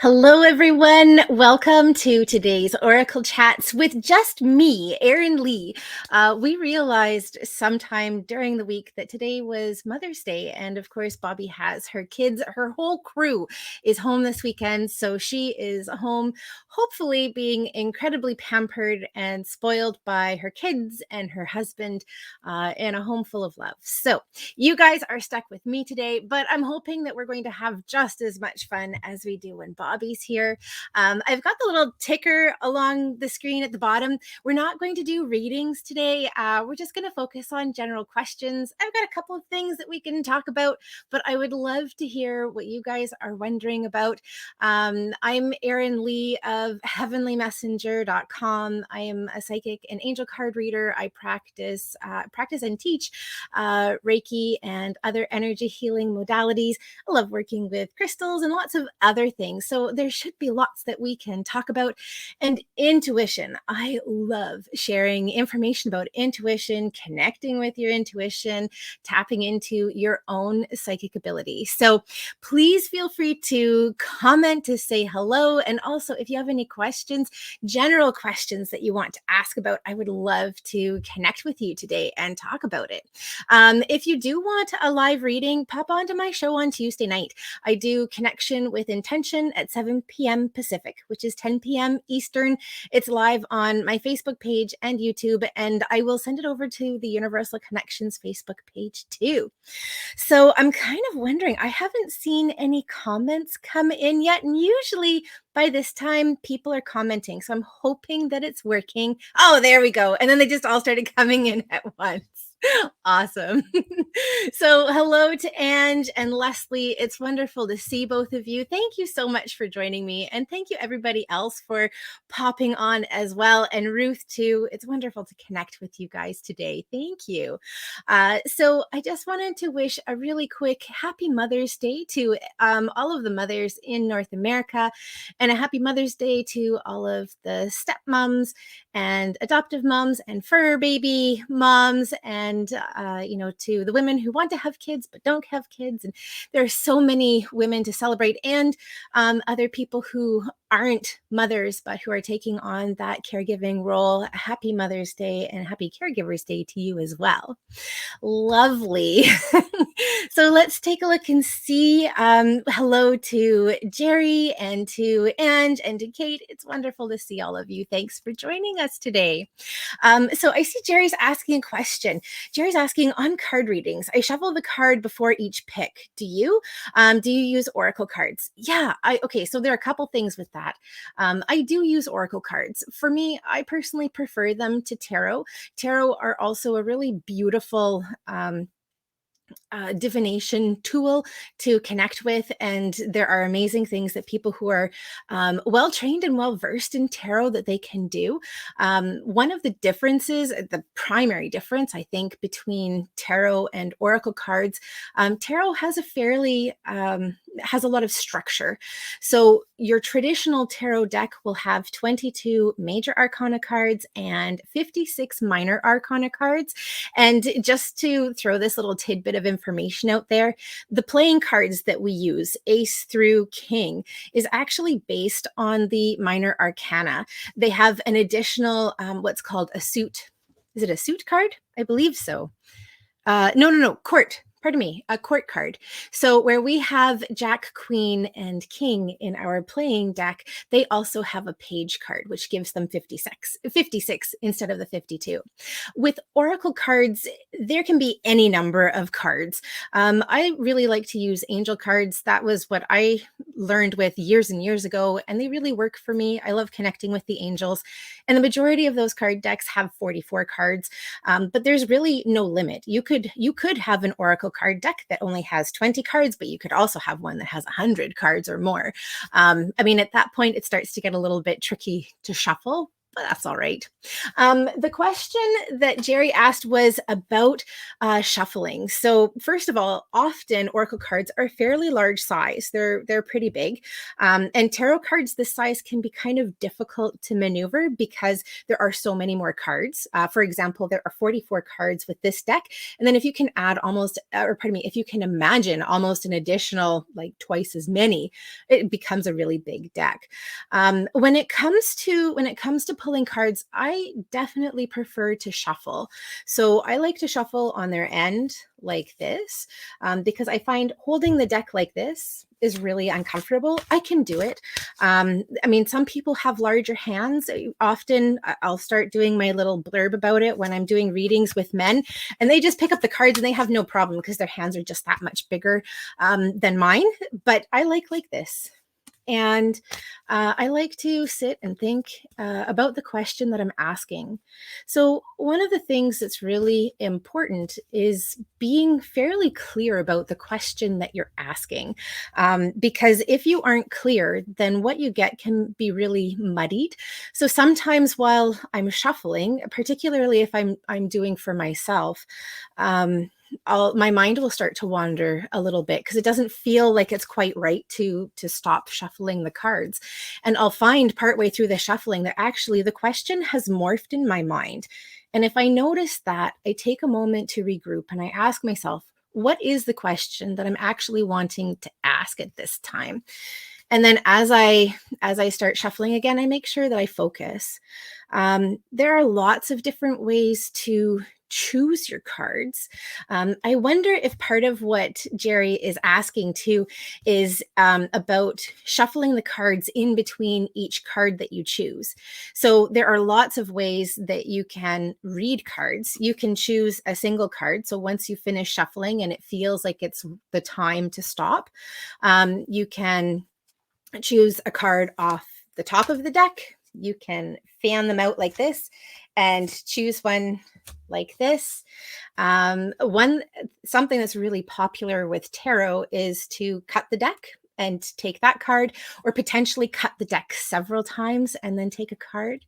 Hello, everyone. Welcome to today's Oracle Chats with just me, Erin Lee. We realized sometime during the week that today was Mother's Day. And of course, Bobbi has her kids, her whole crew is home this weekend. So she is home, hopefully being incredibly pampered and spoiled by her kids and her husband in a home full of love. So you guys are stuck with me today, but I'm hoping that we're going to have just as much fun as we do when Bobbi's here. I've got the little ticker along the screen at the bottom. We're not going to do readings today. We're just going to focus on general questions. I've got a couple of things that we can talk about, but I would love to hear what you guys are wondering about. I'm Erin Lee of heavenlymessenger.com. I am a psychic and angel card reader. I practice and teach Reiki and other energy healing modalities. I love working with crystals and lots of other things. So there should be lots that we can talk about. And intuition. I love sharing information about intuition, connecting with your intuition, tapping into your own psychic ability. So please feel free to comment, to say hello. And also, if you have any questions, general questions that you want to ask about, I would love to connect with you today and talk about it. If you do want a live reading, pop onto my show on Tuesday night. I do Connection with Intention at 7 p.m. Pacific, which is 10 p.m. Eastern. It's live on my Facebook page and YouTube, and I will send it over to the Universal Connections Facebook page too. So I'm kind of wondering, I haven't seen any comments come in yet, and usually by this time people are commenting. So I'm hoping that it's working. Oh, there we go. And then they just all started coming in at once. Awesome. So hello to Ange and Leslie. It's wonderful to see both of you. Thank you so much for joining me. And thank you everybody else for popping on as well. And Ruth too. It's wonderful to connect with you guys today. Thank you. So I just wanted to wish a really quick happy Mother's Day to all of the mothers in North America, and a happy Mother's Day to all of the stepmoms and adoptive moms and fur baby moms, and to the women who want to have kids but don't have kids. And there are so many women to celebrate, and other people who aren't mothers but who are taking on that caregiving role. Happy Mother's Day and happy Caregivers Day to you as well. Lovely. So let's take a look and see. Hello to Jerry and to Ange and to Kate. It's wonderful to see all of you. Thanks for joining us today. So I see Jerry's asking a question. Jerry's asking, on card readings, I shuffle the card before each pick. Do you? Do you use oracle cards? Yeah. Okay. So there are a couple things with that. I do use oracle cards. For me, I personally prefer them to tarot. Tarot are also a really beautiful divination tool to connect with, and there are amazing things that people who are well trained and well versed in tarot that they can do. One of the differences, the primary difference I think between tarot and oracle cards, tarot has has a lot of structure. So your traditional tarot deck will have 22 major arcana cards and 56 minor arcana cards. And just to throw this little tidbit of information out there, the playing cards that we use, Ace through King, is actually based on the minor arcana. They have an additional, what's called a suit. Is it a suit card? I believe so. No, court. Pardon me, a court card. So where we have Jack, Queen, and King in our playing deck, they also have a page card, which gives them 56 instead of the 52. With oracle cards, there can be any number of cards. I really like to use angel cards. That was what I learned with years and years ago, and they really work for me. I love connecting with the angels. And the majority of those card decks have 44 cards, but there's really no limit. You could have an oracle card deck that only has 20 cards, but you could also have one that has 100 cards or more. I mean, at that point, it starts to get a little bit tricky to shuffle. but that's all right. The question that Jerry asked was about shuffling. So first of all, often oracle cards are fairly large size. They're pretty big. And tarot cards this size can be kind of difficult to maneuver because there are so many more cards. For example, there are 44 cards with this deck. And then if you can add almost, or pardon me, if you can imagine almost an additional like twice as many, it becomes a really big deck. When it comes to pulling cards, I definitely prefer to shuffle. So I like to shuffle on their end like this because I find holding the deck like this is really uncomfortable. I can do it. I mean, some people have larger hands. Often I'll start doing my little blurb about it when I'm doing readings with men, and they just pick up the cards and they have no problem because their hands are just that much bigger than mine. But I like this. And I like to sit and think about the question that I'm asking. So one of the things that's really important is being fairly clear about the question that you're asking. Because if you aren't clear, then what you get can be really muddied. So sometimes while I'm shuffling, particularly if I'm doing for myself, my mind will start to wander a little bit because it doesn't feel like it's quite right to stop shuffling the cards. And I'll find partway through the shuffling that actually the question has morphed in my mind. And if I notice that, I take a moment to regroup and I ask myself, what is the question that I'm actually wanting to ask at this time? And then as I start shuffling again, I make sure that I focus. There are lots of different ways to choose your cards. I wonder if part of what Jerry is asking too is about shuffling the cards in between each card that you choose. So there are lots of ways that you can read cards. You can choose a single card. So once you finish shuffling and it feels like it's the time to stop, you can choose a card off the top of the deck. You can fan them out like this and choose one like this. Something that's really popular with tarot is to cut the deck and take that card, or potentially cut the deck several times and then take a card.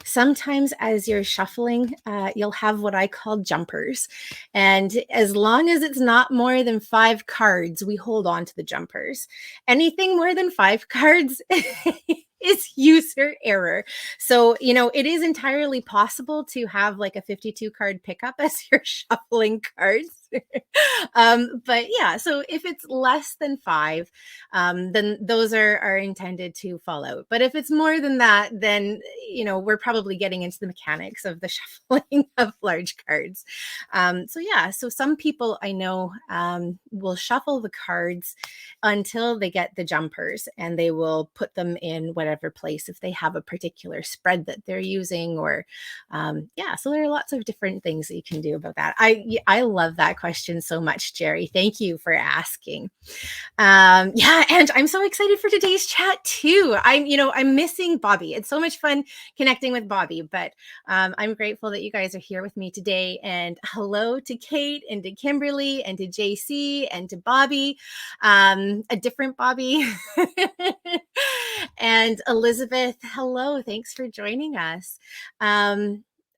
Sometimes as you're shuffling, you'll have what I call jumpers. And as long as it's not more than 5 cards, we hold on to the jumpers. Anything more than 5 cards is user error. So, it is entirely possible to have like a 52 card pickup as you're shuffling cards. But yeah, so if it's less than 5, then those are intended to fall out. But if it's more than that, then we're probably getting into the mechanics of the shuffling of large cards. So some people I know will shuffle the cards until they get the jumpers, and they will put them in whatever place if they have a particular spread that they're using, or so there are lots of different things that you can do about that. I love that question so much, Jerry. Thank you for asking. And I'm so excited for today's chat too. I'm missing Bobbi. It's so much fun connecting with Bobbi, but I'm grateful that you guys are here with me today. And hello to Kate and to Kimberly and to JC and to Bobbi, a different Bobbi, and Elizabeth. Hello, thanks for joining us.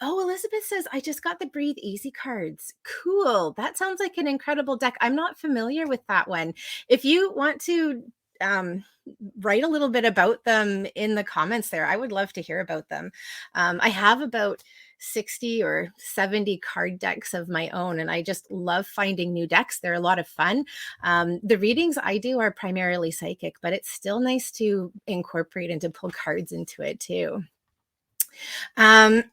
Oh, Elizabeth says, I just got the Breathe Easy cards. Cool. That sounds like an incredible deck. I'm not familiar with that one. If you want to write a little bit about them in the comments there, I would love to hear about them. I have about 60 or 70 card decks of my own, and I just love finding new decks. They're a lot of fun. The readings I do are primarily psychic, but it's still nice to incorporate and to pull cards into it too. And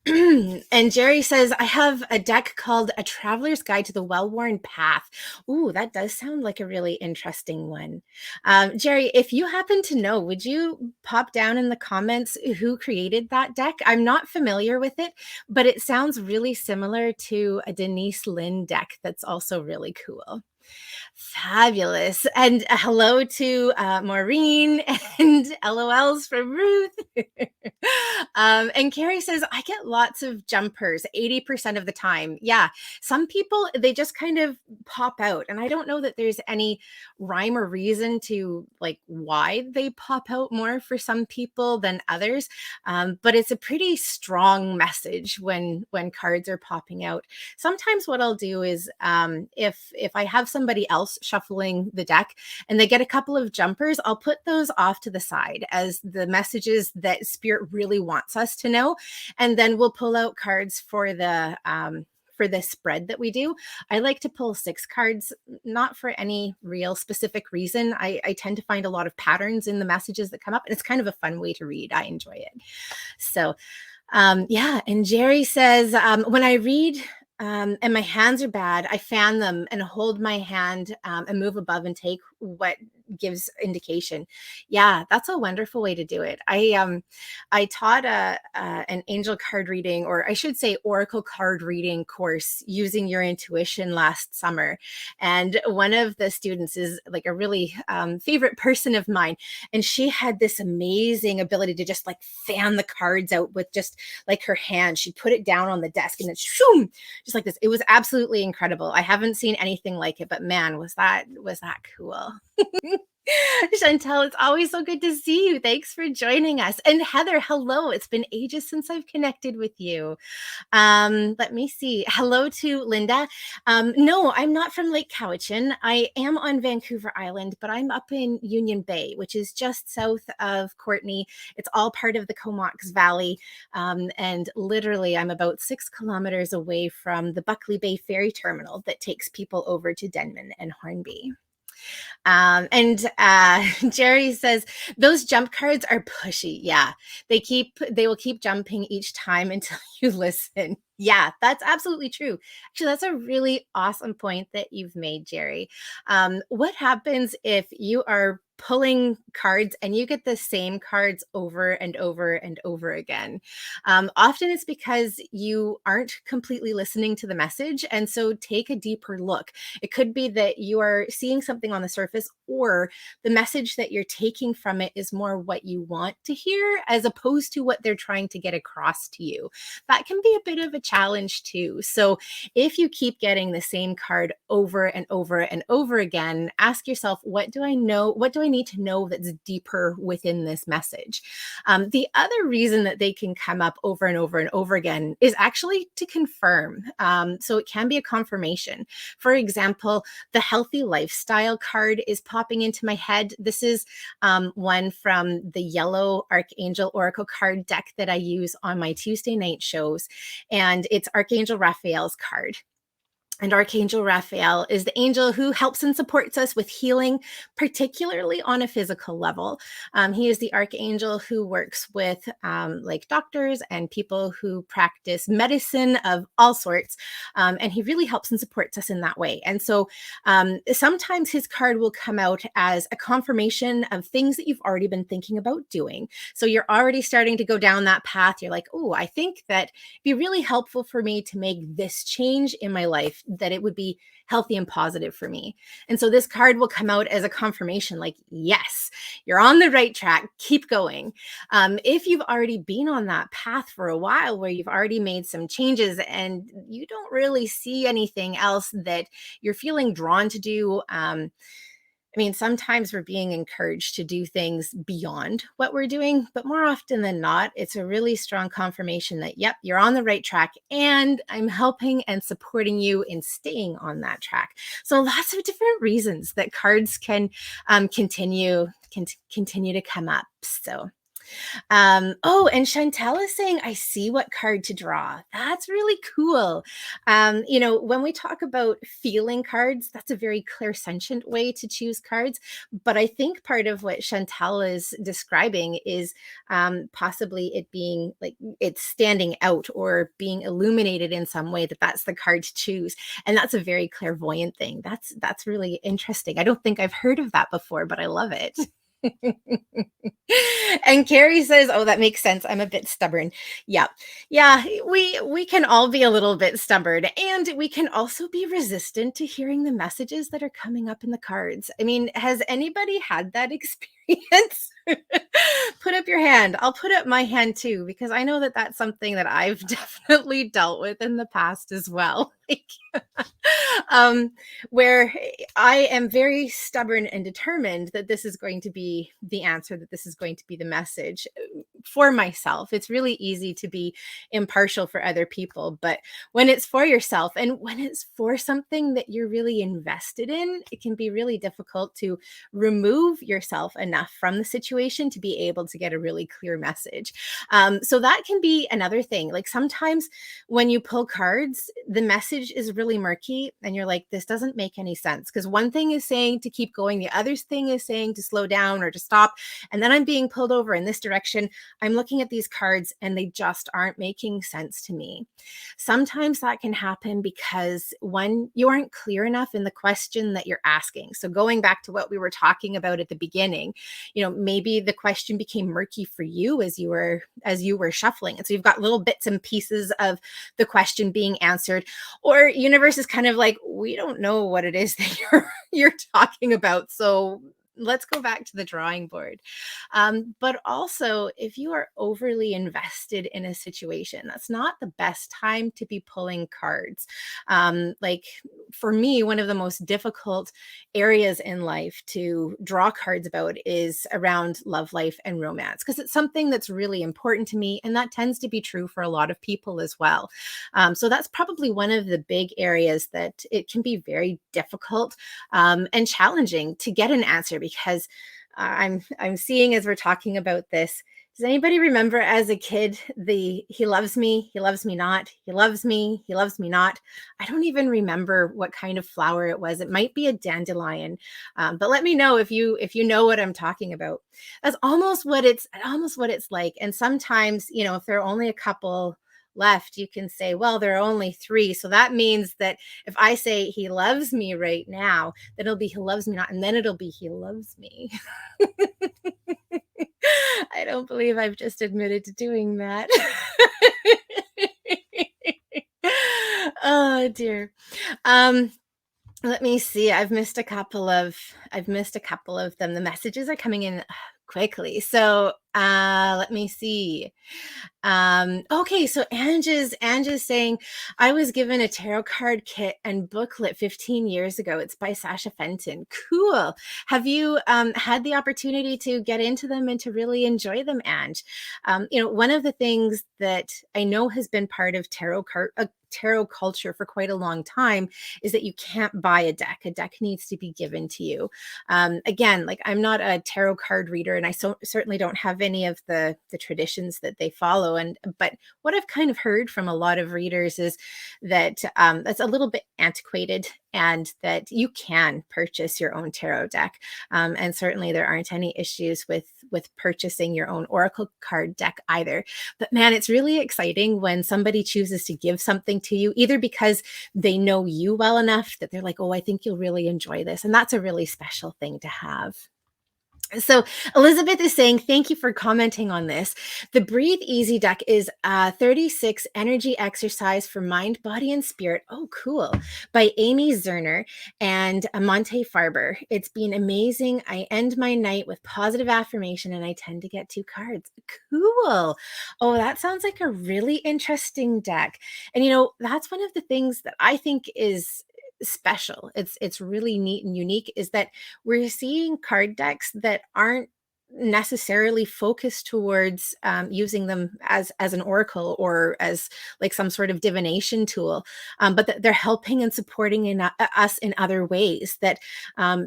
Jerry says, I have a deck called A Traveler's Guide to the Well-Worn Path. Ooh, that does sound like a really interesting one. Jerry, if you happen to know, would you pop down in the comments who created that deck? I'm not familiar with it, but it sounds really similar to a Denise Lynn deck that's also really cool. Fabulous. And hello to Maureen and LOLs from Ruth. And Carrie says, I get lots of jumpers 80% of the time. Yeah. Some people, they just kind of pop out. And I don't know that there's any rhyme or reason to like why they pop out more for some people than others. But it's a pretty strong message when cards are popping out. Sometimes what I'll do is if I have somebody else shuffling the deck and they get a couple of jumpers, I'll put those off to the side as the messages that Spirit really wants us to know. And then we'll pull out cards for the spread that we do. I like to pull 6 cards, not for any real specific reason. I tend to find a lot of patterns in the messages that come up, and it's kind of a fun way to read. I enjoy it. So yeah, and Jerry says, when I read and my hands are bad, I fan them and hold my hand and move above and take what gives indication. Yeah, that's a wonderful way to do it. I taught an angel card reading, or I should say oracle card reading course using your intuition last summer. And one of the students is like a really favorite person of mine. And she had this amazing ability to just like fan the cards out with just like her hand. She put it down on the desk and then shoom, just like this. It was absolutely incredible. I haven't seen anything like it, but man, was that cool. Chantel, it's always so good to see you. Thanks for joining us. And Heather, hello. It's been ages since I've connected with you. Let me see. Hello to Linda. No, I'm not from Lake Cowichan. I am on Vancouver Island, but I'm up in Union Bay, which is just south of Courtney. It's all part of the Comox Valley. And literally, I'm about 6 kilometers away from the Buckley Bay Ferry Terminal that takes people over to Denman and Hornby. And Jerry says those jump cards are pushy. Yeah, they will keep jumping each time until you listen. Yeah, that's absolutely true. Actually, that's a really awesome point that you've made, Jerry. What happens if you are pulling cards and you get the same cards over and over and over again? Often it's because you aren't completely listening to the message. And so take a deeper look. It could be that you are seeing something on the surface, or the message that you're taking from it is more what you want to hear as opposed to what they're trying to get across to you. That can be a bit of a challenge too. So if you keep getting the same card over and over and over again, ask yourself, what do I know? What do I need to know that's deeper within this message? The other reason that they can come up over and over and over again is actually to confirm. So it can be a confirmation. For example, the healthy lifestyle card is popping into my head. This is one from the yellow Archangel Oracle card deck that I use on my Tuesday night shows. And it's Archangel Raphael's card. And Archangel Raphael is the angel who helps and supports us with healing, particularly on a physical level. He is the archangel who works with like doctors and people who practice medicine of all sorts. And he really helps and supports us in that way. And so sometimes his card will come out as a confirmation of things that you've already been thinking about doing. So you're already starting to go down that path. You're like, oh, I think that it'd be really helpful for me to make this change in my life, that it would be healthy and positive for me. And so this card will come out as a confirmation, like, yes, you're on the right track. Keep going. If you've already been on that path for a while where you've already made some changes and you don't really see anything else that you're feeling drawn to do, I mean, sometimes we're being encouraged to do things beyond what we're doing, but more often than not, it's a really strong confirmation that, yep, you're on the right track and I'm helping and supporting you in staying on that track. So lots of different reasons that cards can continue to come up. So oh, and Chantel is saying, I see what card to draw. That's really cool. When we talk about feeling cards, that's a very clairsentient way to choose cards. But I think part of what Chantel is describing is possibly it being like it's standing out or being illuminated in some way, that's the card to choose. And that's a very clairvoyant thing. That's really interesting. I don't think I've heard of that before, but I love it. And Carrie says, oh, that makes sense. I'm a bit stubborn. Yeah. Yeah. We can all be a little bit stubborn, and we can also be resistant to hearing the messages that are coming up in the cards. I mean, has anybody had that experience? experience? Put up your hand. I'll put up my hand too, because I know that that's something that I've definitely dealt with in the past as well. um, where I am very stubborn and determined that this is going to be the answer, that this is going to be the message for myself. It's really easy to be impartial for other people, but when it's for yourself and when it's for something that you're really invested in, it can be really difficult to remove yourself enough from the situation to be able to get a really clear message. So that can be another thing. Like sometimes when you pull cards, the message is really murky and you're like, this doesn't make any sense. Because one thing is saying to keep going, the other thing is saying to slow down or to stop. And then I'm being pulled over in this direction. I'm looking at these cards and they just aren't making sense to me. Sometimes that can happen because one, you aren't clear enough in the question that you're asking. So going back to what we were talking about at the beginning, maybe the question became murky for you as you were shuffling. And so you've got little bits and pieces of the question being answered, or universe is kind of like, we don't know what it is that you're talking about. So let's go back to the drawing board. But also, if you are overly invested in a situation, that's not the best time to be pulling cards. Like for me, one of the most difficult areas in life to draw cards about is around love life and romance, because it's something that's really important to me. And that tends to be true for a lot of people as well. So that's probably one of the big areas that it can be very difficult and challenging to get an answer, because I'm seeing as we're talking about this. Does anybody remember as a kid he loves me, he loves me not, he loves me, he loves me not? I don't even remember what kind of flower it was. It might be a dandelion, but let me know if you know what I'm talking about. That's almost what it's like. And sometimes, if there are only a couple left, you can say, well, there are only three. So that means that if I say he loves me right now, then it'll be he loves me not, and then it'll be he loves me. I don't believe I've just admitted to doing that. Oh dear. Um, Let me see. I've missed a couple of them. The messages are coming in quickly. So let me see. Okay, so Ange is saying, I was given a tarot card kit and booklet 15 years ago. It's by Sasha Fenton. Cool. Have you had the opportunity to get into them and to really enjoy them, Ange? One of the things that I know has been part of tarot culture for quite a long time is that you can't buy a deck. A deck needs to be given to you. Again, like I'm not a tarot card reader, and I certainly don't have any of the traditions that they follow. But what I've kind of heard from a lot of readers is that that's a little bit antiquated, and that you can purchase your own tarot deck. And certainly there aren't any issues with purchasing your own oracle card deck either. But man, it's really exciting when somebody chooses to give something to you, either because they know you well enough that they're like, oh, I think you'll really enjoy this. And that's a really special thing to have. So Elizabeth is saying, thank you for commenting on this. The Breathe Easy deck is 36 energy exercise for mind, body, and spirit. Oh, cool. By Amy Zerner and Monte Farber. It's been amazing. I end my night with positive affirmation and I tend to get 2 cards. Cool. Oh, that sounds like a really interesting deck. And that's one of the things that I think is special. It's really neat and unique, is that we're seeing card decks that aren't necessarily focused towards using them as an oracle or as like some sort of divination tool, but that they're helping and supporting us in other ways, that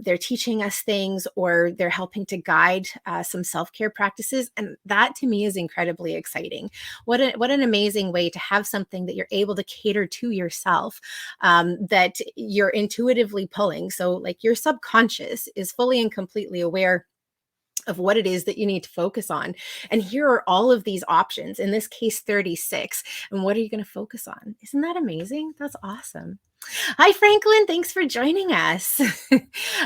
they're teaching us things, or they're helping to guide some self-care practices. And that to me is incredibly exciting. What an amazing way to have something that you're able to cater to yourself, that you're intuitively pulling. So like your subconscious is fully and completely aware of what it is that you need to focus on. And here are all of these options, in this case, 36. And what are you going to focus on? Isn't that amazing? That's awesome. Hi, Franklin. Thanks for joining us.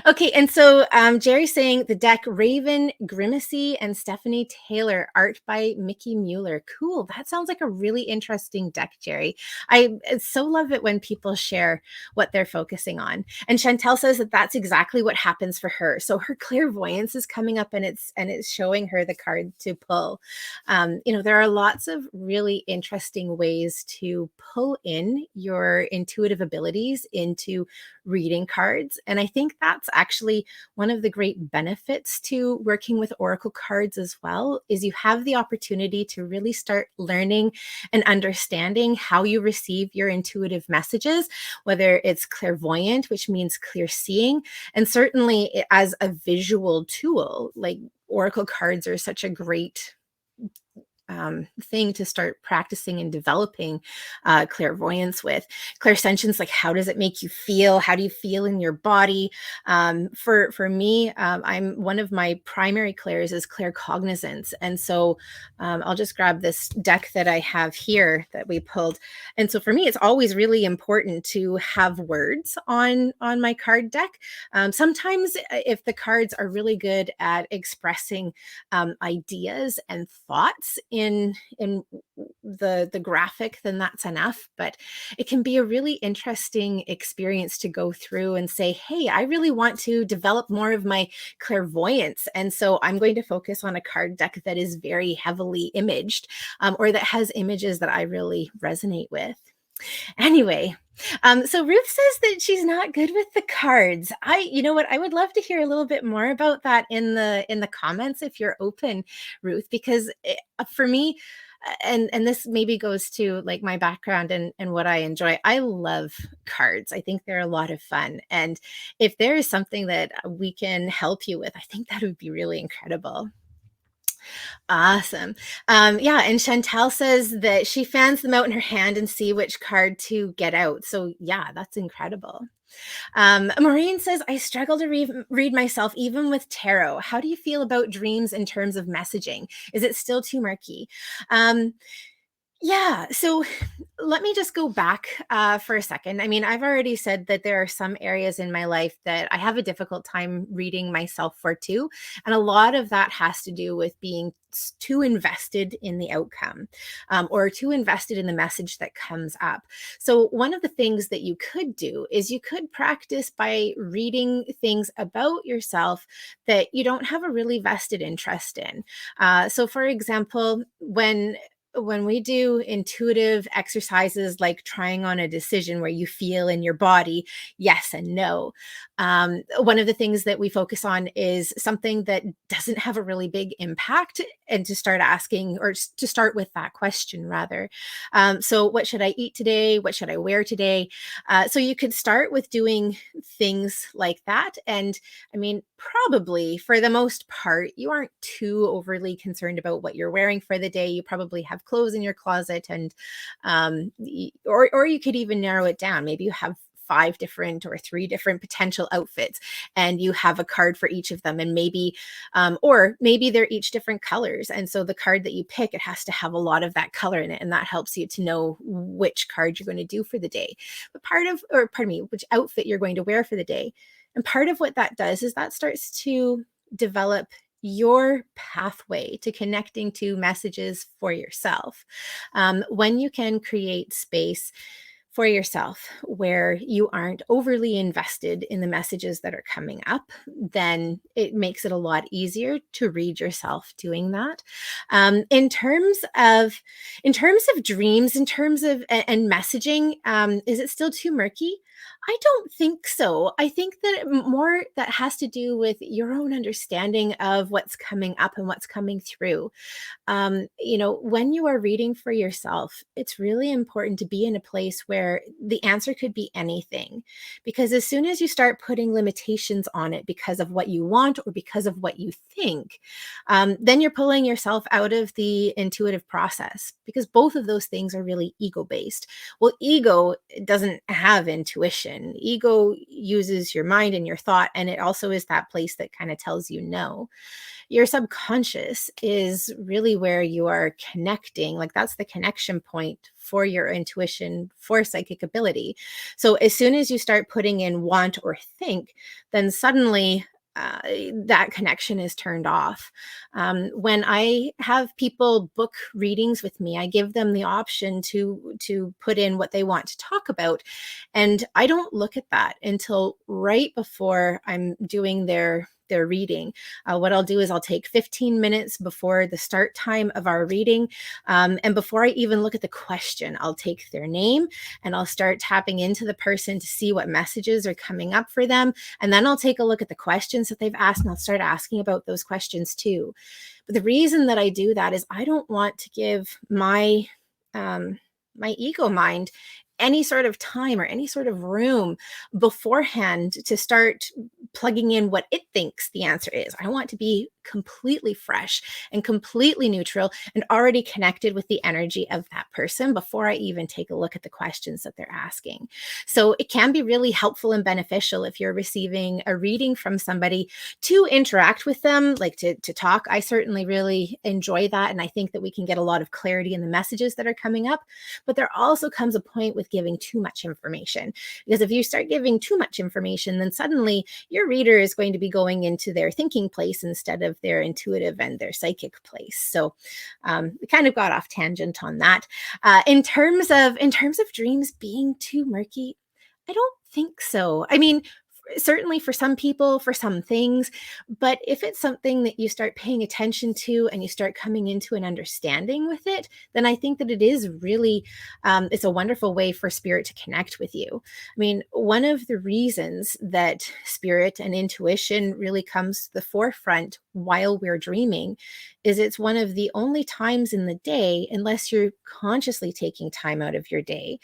Okay, and so Jerry's saying the deck Raven Grimacy and Stephanie Taylor, art by Mickey Mueller. Cool. That sounds like a really interesting deck, Jerry. I so love it when people share what they're focusing on. And Chantel says that that's exactly what happens for her. So her clairvoyance is coming up, and it's showing her the card to pull. There are lots of really interesting ways to pull in your intuitive abilities into reading cards. And I think that's actually one of the great benefits to working with oracle cards as well, is you have the opportunity to really start learning and understanding how you receive your intuitive messages, whether it's clairvoyant, which means clear seeing, and certainly as a visual tool, like oracle cards are such a great thing to start practicing and developing clairvoyance with. Clairsentience, like how does it make you feel? How do you feel in your body? For me, I'm one of my primary clairs is claircognizance, and so I'll just grab this deck that I have here that we pulled. And so for me, it's always really important to have words on my card deck. Sometimes, if the cards are really good at expressing ideas and thoughts in the graphic, then that's enough. But it can be a really interesting experience to go through and say, hey, I really want to develop more of my clairvoyance, and so I'm going to focus on a card deck that is very heavily imaged, or that has images that I really resonate with. Anyway, so Ruth says that she's not good with the cards. You know what? I would love to hear a little bit more about that in the comments if you're open, Ruth, because for me, and this maybe goes to like my background and what I enjoy. I love cards. I think they're a lot of fun, and if there is something that we can help you with, I think that would be really incredible. Awesome. Yeah, and Chantel says that she fans them out in her hand and see which card to get out. So yeah, that's incredible. Maureen says, I struggle to read myself even with tarot. How do you feel about dreams in terms of messaging? Is it still too murky? Um, yeah. So let me just go back for a second. I mean, I've already said that there are some areas in my life that I have a difficult time reading myself for too. And a lot of that has to do with being too invested in the outcome, or too invested in the message that comes up. So one of the things that you could do is you could practice by reading things about yourself that you don't have a really vested interest in. So for example, when we do intuitive exercises like trying on a decision where you feel in your body yes and no, one of the things that we focus on is something that doesn't have a really big impact, and to start asking, or to start with that question rather. So what should I eat today? What should I wear today? So you could start with doing things like that. And I mean, probably for the most part, you aren't too overly concerned about what you're wearing for the day. You probably have clothes in your closet, and or you could even narrow it down. Maybe you have 5 different or 3 different potential outfits, and you have a card for each of them, and maybe or maybe they're each different colors, and so the card that you pick, it has to have a lot of that color in it, and that helps you to know which card you're going to do for the day, but pardon me, which outfit you're going to wear for the day. And part of what that does is that starts to develop your pathway to connecting to messages for yourself. When you can create space for yourself where you aren't overly invested in the messages that are coming up, then it makes it a lot easier to read yourself doing that. In terms of dreams, in terms of and messaging, is it still too murky? I don't think so. I think that more that has to do with your own understanding of what's coming up and what's coming through. When you are reading for yourself, it's really important to be in a place where the answer could be anything. Because as soon as you start putting limitations on it because of what you want or because of what you think, then you're pulling yourself out of the intuitive process, because both of those things are really ego based. Well, ego doesn't have intuition. intuition. Ego uses your mind and your thought, and it also is that place that kind of tells you no. Your subconscious is really where you are connecting. Like, that's the connection point for your intuition, for psychic ability. So as soon as you start putting in want or think, then suddenly uh, that connection is turned off. When I have people book readings with me, I give them the option to put in what they want to talk about, and I don't look at that until right before I'm doing their reading. What I'll do is I'll take 15 minutes before the start time of our reading. And before I even look at the question, I'll take their name and I'll start tapping into the person to see what messages are coming up for them. And then I'll take a look at the questions that they've asked and I'll start asking about those questions too. But the reason that I do that is I don't want to give my ego mind any sort of time or any sort of room beforehand to start plugging in what it thinks the answer is. I want to be completely fresh and completely neutral and already connected with the energy of that person before I even take a look at the questions that they're asking. So it can be really helpful and beneficial if you're receiving a reading from somebody to interact with them, like to talk. I certainly really enjoy that. And I think that we can get a lot of clarity in the messages that are coming up. But there also comes a point with giving too much information, because if you start giving too much information, then suddenly your reader is going to be going into their thinking place instead of their intuitive and their psychic place. So we kind of got off tangent on that. In terms of dreams being too murky, I don't think so. I mean, certainly for some people, for some things, but if it's something that you start paying attention to and you start coming into an understanding with it, then I think that it is really, it's a wonderful way for spirit to connect with you. I mean, one of the reasons that spirit and intuition really comes to the forefront while we're dreaming is it's one of the only times in the day, unless you're consciously taking time out of your day,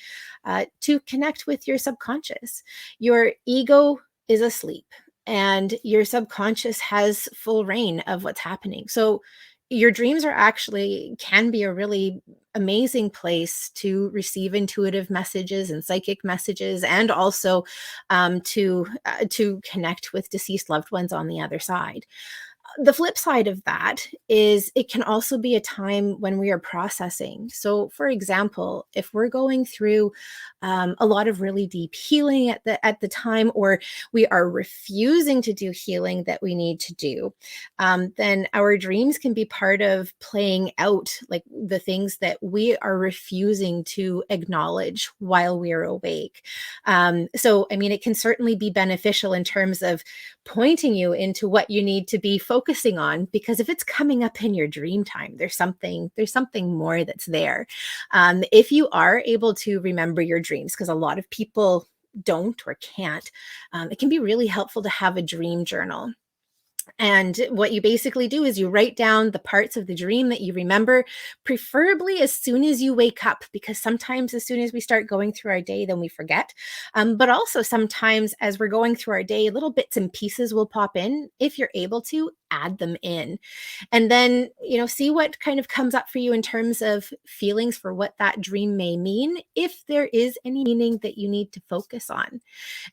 to connect with your subconscious. Your ego is asleep and your subconscious has full reign of what's happening. So your dreams are actually can be a really amazing place to receive intuitive messages and psychic messages, and also to connect with deceased loved ones on the other side. The flip side of that is it can also be a time when we are processing. So, for example, if we're going through a lot of really deep healing at the time, or we are refusing to do healing that we need to do, then our dreams can be part of playing out like the things that we are refusing to acknowledge while we are awake. So, I mean, it can certainly be beneficial in terms of pointing you into what you need to be focusing on, because if it's coming up in your dream time, there's something more that's there. If you are able to remember your dreams, because a lot of people don't or can't, it can be really helpful to have a dream journal. And what you basically do is you write down the parts of the dream that you remember, preferably as soon as you wake up, because sometimes as soon as we start going through our day, then we forget. But also sometimes as we're going through our day, little bits and pieces will pop in. If you're able to, add them in. And then, see what kind of comes up for you in terms of feelings for what that dream may mean, if there is any meaning that you need to focus on.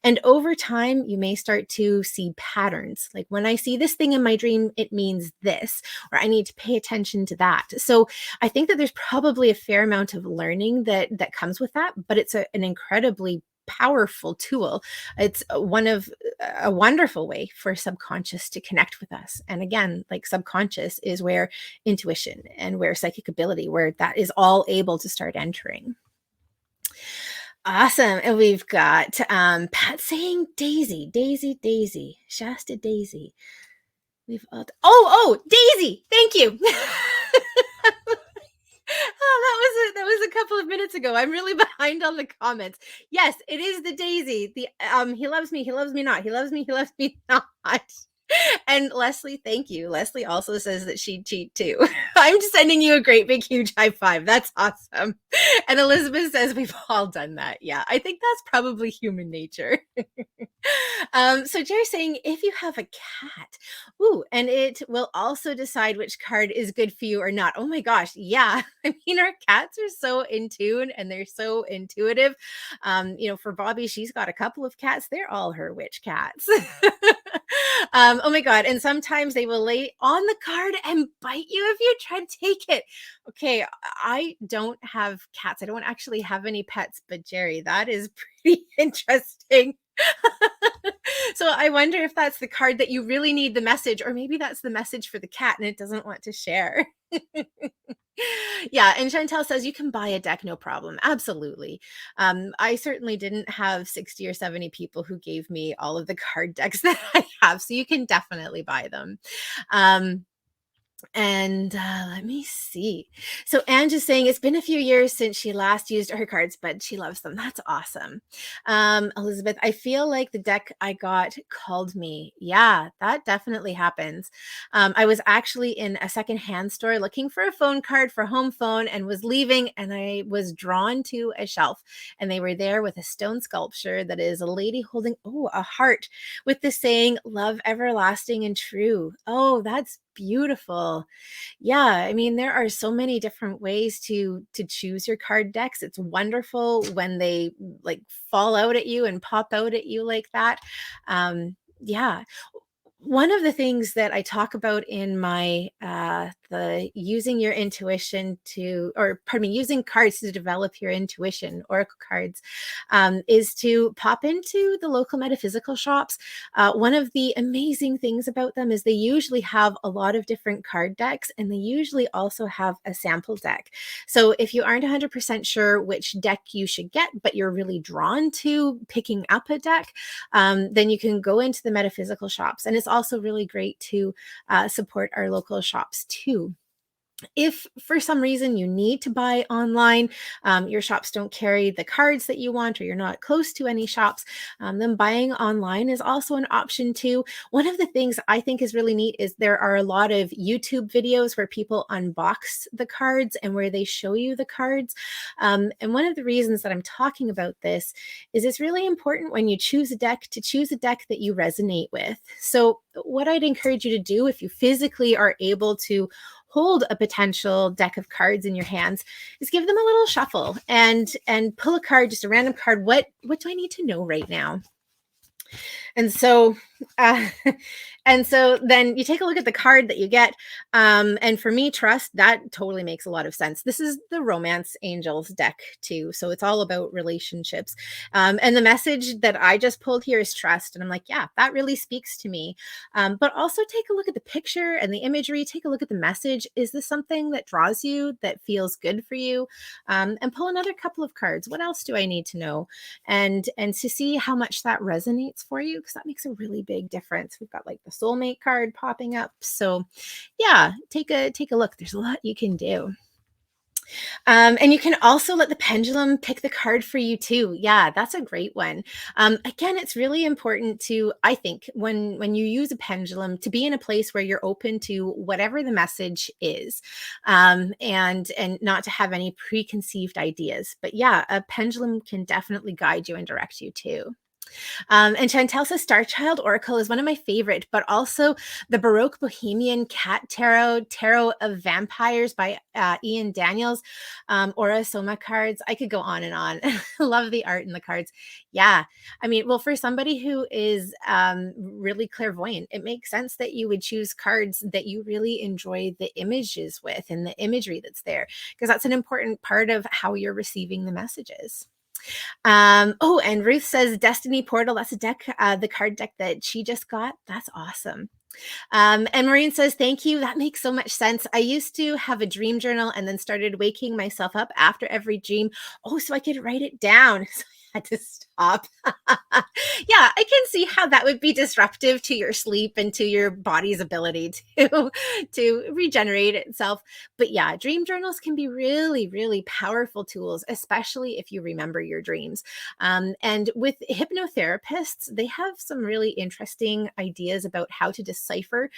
And over time, you may start to see patterns. Like, when I see this thing in my dream, it means this, or I need to pay attention to that. So I think that there's probably a fair amount of learning that comes with that, but it's an incredibly powerful tool. It's one of a wonderful way for subconscious to connect with us. And again, like, subconscious is where intuition and where psychic ability, where that is all able to start entering. Awesome. And we've got Pat saying Daisy, Daisy, Daisy, Shasta Daisy. We've oh, Daisy. Thank you. Oh, that was a couple of minutes ago. I'm really behind on the comments. Yes, it is the Daisy. The he loves me not. He loves me not. And Leslie, thank you. Leslie also says that she'd cheat too. I'm sending you a great big huge high five. That's awesome. And Elizabeth says we've all done that. Yeah, I think that's probably human nature. So Jerry's saying if you have a cat, ooh, and it will also decide which card is good for you or not. Oh my gosh, yeah. I mean, our cats are so in tune and they're so intuitive. For Bobbi, she's got a couple of cats. They're all her witch cats. Oh my god! And sometimes they will lay on the card and bite you if you try to take it. Okay, I don't have cats. I don't actually have any pets, but Jerry, that is pretty interesting. So I wonder if that's the card that you really need the message, or maybe that's the message for the cat and it doesn't want to share. Yeah, and Chantel says you can buy a deck, no problem. Absolutely. I certainly didn't have 60 or 70 people who gave me all of the card decks that I have, so you can definitely buy them. Um, and let me see. So Ange is saying it's been a few years since she last used her cards, but she loves them. That's awesome. Elizabeth, I feel like the deck I got called me. Yeah, that definitely happens. I was actually in a secondhand store looking for a phone card for home phone and was leaving, and I was drawn to a shelf, and they were there with a stone sculpture that is a lady holding, a heart with the saying, "Love everlasting and true." Oh, that's beautiful. Yeah, I mean, there are so many different ways to choose your card decks. It's wonderful when they like fall out at you and pop out at you like that. Yeah, one of the things that I talk about in my the using your intuition to, or pardon me, using cards to develop your intuition, oracle cards, is to pop into the local metaphysical shops. One of the amazing things about them is they usually have a lot of different card decks, and they usually also have a sample deck. So if you aren't 100% sure which deck you should get, but you're really drawn to picking up a deck, then you can go into the metaphysical shops. And it's also really great to support our local shops too. If for some reason you need to buy online, your shops don't carry the cards that you want, or you're not close to any shops, then buying online is also an option too. One of the things I think is really neat is there are a lot of YouTube videos where people unbox the cards and where they show you the cards. And one of the reasons that I'm talking about this is it's really important when you choose a deck to choose a deck that you resonate with. So what I'd encourage you to do, if you physically are able to hold a potential deck of cards in your hands, is give them a little shuffle and pull a card, just a random card. What do I need to know right now? And so uh, and so then you take a look at the card that you get. And for me, trust, that totally makes a lot of sense. This is the Romance Angels deck too. So it's all about relationships. And the message that I just pulled here is trust. And I'm like, yeah, that really speaks to me. But also take a look at the picture and the imagery. Take a look at the message. Is this something that draws you, that feels good for you? And pull another couple of cards. What else do I need to know? And to see how much that resonates for you, because that makes a really big difference. We've got like the soulmate card popping up. So yeah, take a look. There's a lot you can do. And you can also let the pendulum pick the card for you too. Yeah, that's a great one. Again, it's really important to, I think, when you use a pendulum, to be in a place where you're open to whatever the message is, and not to have any preconceived ideas. But yeah, a pendulum can definitely guide you and direct you too. And Chantel says Star Child Oracle is one of my favorite, but also the Baroque Bohemian Cat Tarot of Vampires by Ian Daniels, Aura Soma cards. I could go on and on. Love the art in the cards. Yeah. I mean, well, for somebody who is really clairvoyant, it makes sense that you would choose cards that you really enjoy the images with and the imagery that's there, because that's an important part of how you're receiving the messages. And Ruth says Destiny Portal. That's a deck, the card deck that she just got. That's awesome. And Maureen says, thank you. That makes so much sense. I used to have a dream journal and then started waking myself up after every dream. Oh, so I could write it down. So I had to stop. Yeah, I can see how that would be disruptive to your sleep and to your body's ability to regenerate itself. But yeah, dream journals can be really, really powerful tools, especially if you remember your dreams. And with hypnotherapists, they have some really interesting ideas about how to decipher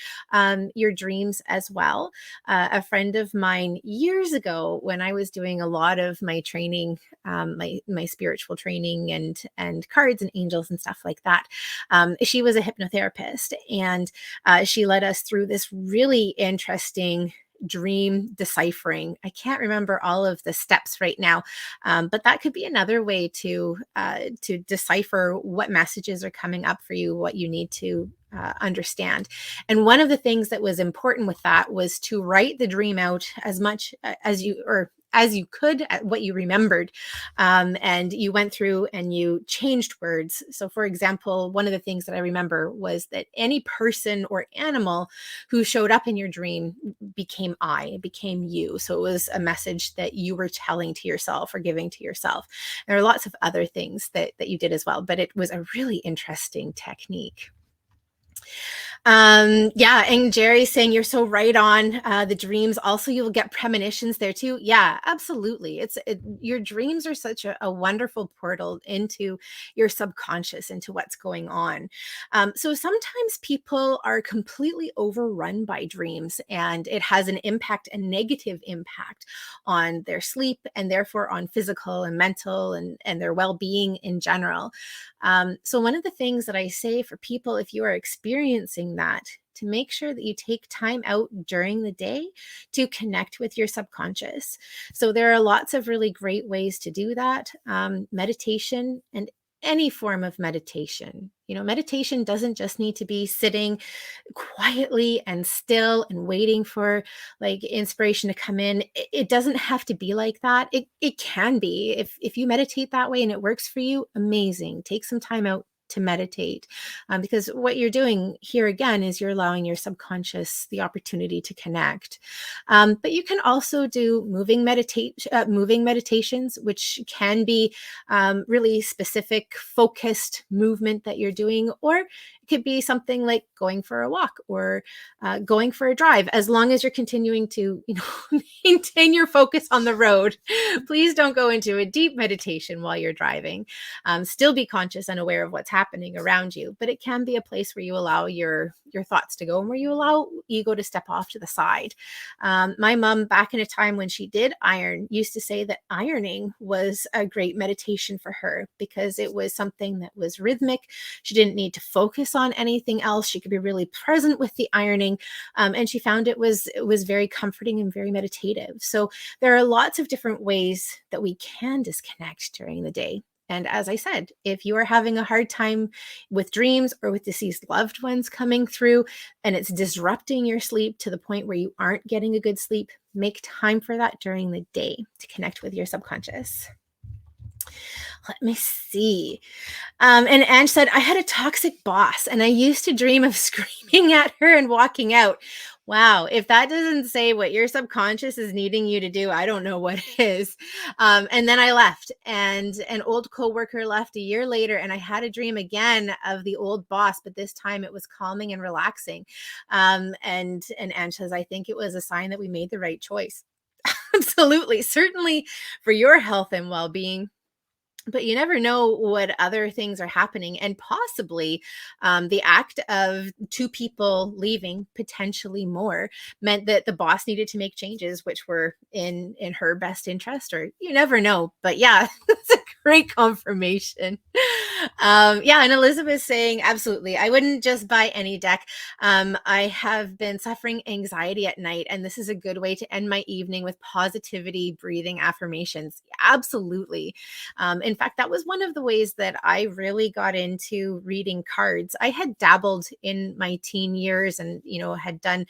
your dreams as well. A friend of mine years ago, when I was doing a lot of my training, my spiritual training reading and cards and angels and stuff like that. She was a hypnotherapist, and she led us through this really interesting dream deciphering. I can't remember all of the steps right now, but that could be another way to decipher what messages are coming up for you, what you need to understand. And one of the things that was important with that was to write the dream out as much as you could, at what you remembered. And you went through and you changed words. So, for example, one of the things that I remember was that any person or animal who showed up in your dream became it became you. So it was a message that you were telling to yourself or giving to yourself. There are lots of other things that you did as well, but it was a really interesting technique. Yeah, and Jerry's saying you're so right on the dreams. Also, you will get premonitions there too. Yeah, absolutely. Your dreams are such a wonderful portal into your subconscious, into what's going on. So sometimes people are completely overrun by dreams, and it has an impact, a negative impact on their sleep, and therefore on physical and mental and their well-being in general. So one of the things that I say for people, if you are experiencing that, to make sure that you take time out during the day to connect with your subconscious. So there are lots of really great ways to do that. Meditation and any form of meditation. Meditation doesn't just need to be sitting quietly and still and waiting for like inspiration to come in. It doesn't have to be like that. It can be. If you meditate that way and it works for you, amazing. Take some time out to meditate, because what you're doing here again is you're allowing your subconscious the opportunity to connect. But you can also do moving meditations, which can be really specific, focused movement that you're doing, or it could be something like going for a walk or going for a drive, as long as you're continuing to, maintain your focus on the road. Please don't go into a deep meditation while you're driving. Still be conscious and aware of what's happening around you, but it can be a place where you allow your thoughts to go and where you allow ego to step off to the side. My mom, back in a time when she did iron, used to say that ironing was a great meditation for her because it was something that was rhythmic. She didn't need to focus on anything else. She could be really present with the ironing, and she found it was very comforting and very meditative. So there are lots of different ways that we can disconnect during the day. And as I said, if you are having a hard time with dreams or with deceased loved ones coming through and it's disrupting your sleep to the point where you aren't getting a good sleep, make time for that during the day to connect with your subconscious. Let me see. And Ange said, I had a toxic boss and I used to dream of screaming at her and walking out. Wow. If that doesn't say what your subconscious is needing you to do, I don't know what is. And then I left, and an old coworker left a year later, and I had a dream again of the old boss, but this time it was calming and relaxing. And Ange says, I think it was a sign that we made the right choice. Absolutely. Certainly for your health and well-being. But you never know what other things are happening. And possibly the act of two people leaving, potentially more, meant that the boss needed to make changes, which were in her best interest, or you never know. But yeah, that's a great confirmation. Yeah, and Elizabeth saying, absolutely, I wouldn't just buy any deck. I have been suffering anxiety at night, and this is a good way to end my evening with positivity, breathing affirmations. Absolutely. In fact, that was one of the ways that I really got into reading cards. I had dabbled in my teen years and, had done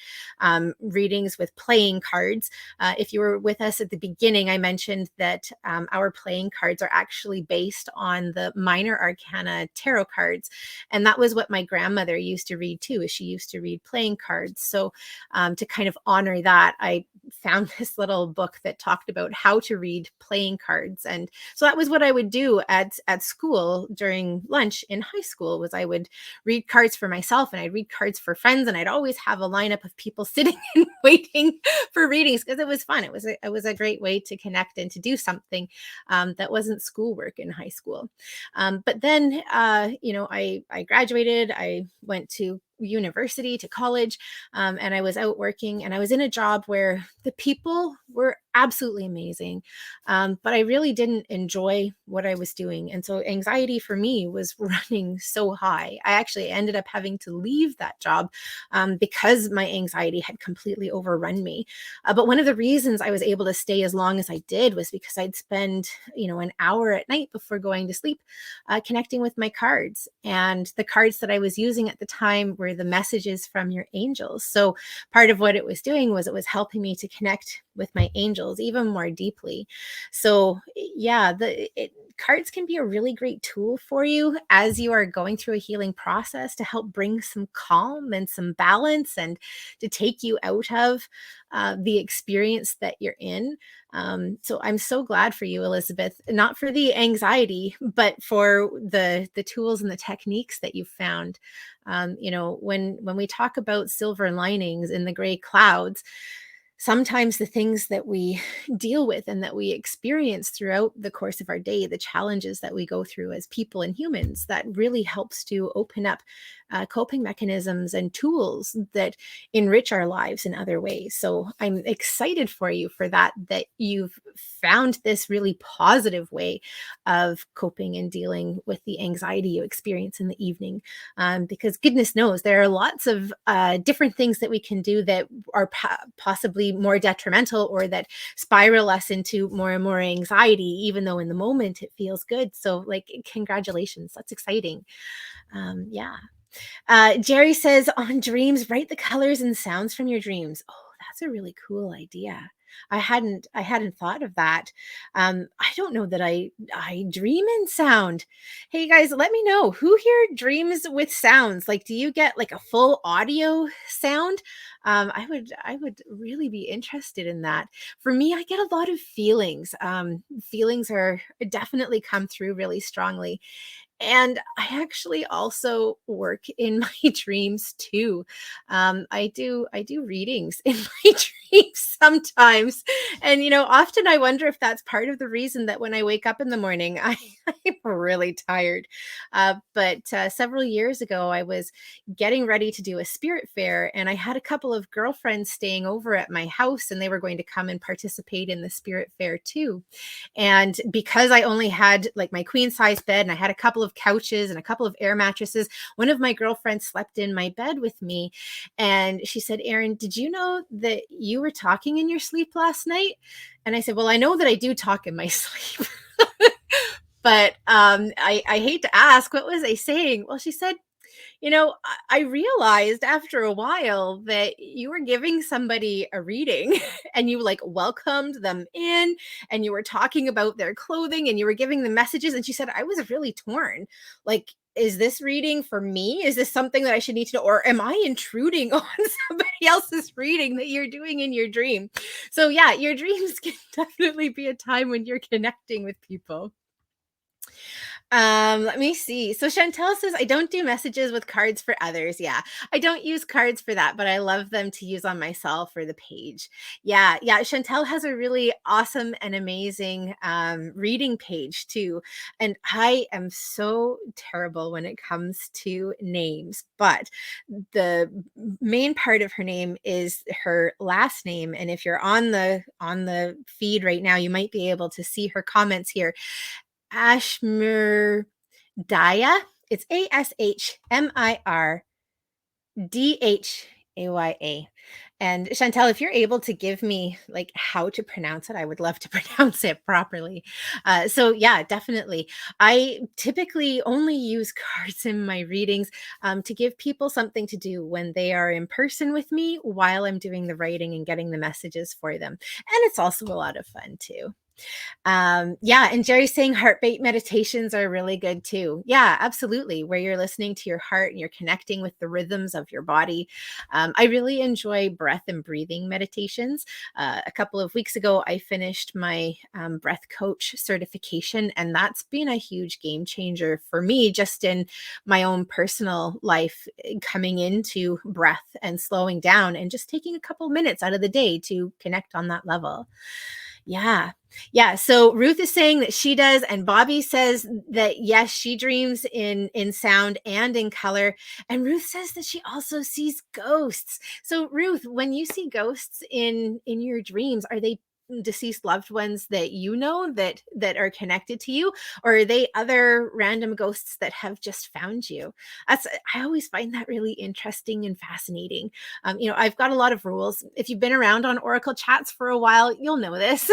readings with playing cards. If you were with us at the beginning, I mentioned that our playing cards are actually based on the minor arcana tarot cards. And that was what my grandmother used to read too, is she used to read playing cards. So to kind of honor that, I found this little book that talked about how to read playing cards. And so that was what I would do at school during lunch in high school, was I would read cards for myself and I'd read cards for friends, and I'd always have a lineup of people sitting and waiting for readings because it was fun. It was a great way to connect and to do something that wasn't schoolwork in high school. But then, I graduated. I went to university to college, and I was out working, and I was in a job where the people were absolutely amazing. But I really didn't enjoy what I was doing. And so anxiety for me was running so high. I actually ended up having to leave that job because my anxiety had completely overrun me. But one of the reasons I was able to stay as long as I did was because I'd spend, an hour at night before going to sleep connecting with my cards. And the cards that I was using at the time were the messages from your angels. So part of what it was doing was it was helping me to connect with my angels even more deeply. So yeah, cards can be a really great tool for you as you are going through a healing process to help bring some calm and some balance and to take you out of the experience that you're in. So I'm so glad for you, Elizabeth, not for the anxiety, but for the tools and the techniques that you found. When we talk about silver linings in the gray clouds, sometimes the things that we deal with and that we experience throughout the course of our day, the challenges that we go through as people and humans, that really helps to open up coping mechanisms and tools that enrich our lives in other ways. So I'm excited for you for that you've found this really positive way of coping and dealing with the anxiety you experience in the evening. Because goodness knows there are lots of different things that we can do that are possibly more detrimental or that spiral us into more and more anxiety, even though in the moment it feels good. So, like, congratulations. That's exciting. Yeah. Jerry says on dreams, write the colors and sounds from your dreams. Oh, that's a really cool idea. I hadn't thought of that. I don't know that I dream in sound. Hey guys, let me know who here dreams with sounds. Like, do you get like a full audio sound? I would really be interested in that. For me, I get a lot of feelings. Feelings are definitely come through really strongly. And I actually also work in my dreams too. I do readings in my dreams sometimes. And often I wonder if that's part of the reason that when I wake up in the morning, I'm really tired. But several years ago, I was getting ready to do a spirit fair, and I had a couple of girlfriends staying over at my house, and they were going to come and participate in the spirit fair too. And because I only had like my queen size bed and I had a couple of couches and a couple of air mattresses, one of my girlfriends slept in my bed with me. And she said, Erin, did you know that you were talking in your sleep last night? And I said, well, I know that I do talk in my sleep. But I hate to ask, what was I saying? Well, she said, I realized after a while that you were giving somebody a reading and you like welcomed them in and you were talking about their clothing and you were giving them messages. And she said, I was really torn. Like, is this reading for me? Is this something that I should need to know? Or am I intruding on somebody else's reading that you're doing in your dream? So, yeah, your dreams can definitely be a time when you're connecting with people. Let me see. So Chantel says, I don't do messages with cards for others. Yeah, I don't use cards for that, but I love them to use on myself or the page. Yeah, yeah. Chantel has a really awesome and amazing reading page too. And I am so terrible when it comes to names, but the main part of her name is her last name. And if you're on the feed right now, you might be able to see her comments here. Ashmir Daya. It's Ashmirdhaya. And Chantel, if you're able to give me like how to pronounce it, I would love to pronounce it properly. So yeah, definitely. I typically only use cards in my readings to give people something to do when they are in person with me while I'm doing the writing and getting the messages for them. And it's also a lot of fun too. Yeah, and Jerry's saying heartbeat meditations are really good too. Yeah, absolutely. Where you're listening to your heart and you're connecting with the rhythms of your body. I really enjoy breath and breathing meditations. A couple of weeks ago, I finished my breath coach certification, and that's been a huge game changer for me just in my own personal life, coming into breath and slowing down and just taking a couple minutes out of the day to connect on that level. Yeah. Yeah. So Ruth is saying that she does, and Bobbi says that yes, she dreams in sound and in color. And Ruth says that she also sees ghosts. So Ruth, when you see ghosts in your dreams, are they deceased loved ones that you know that are connected to you, or are they other random ghosts that have just found you? That's I always find that really interesting and fascinating. I've got a lot of rules. If you've been around on Oracle chats for a while, you'll know this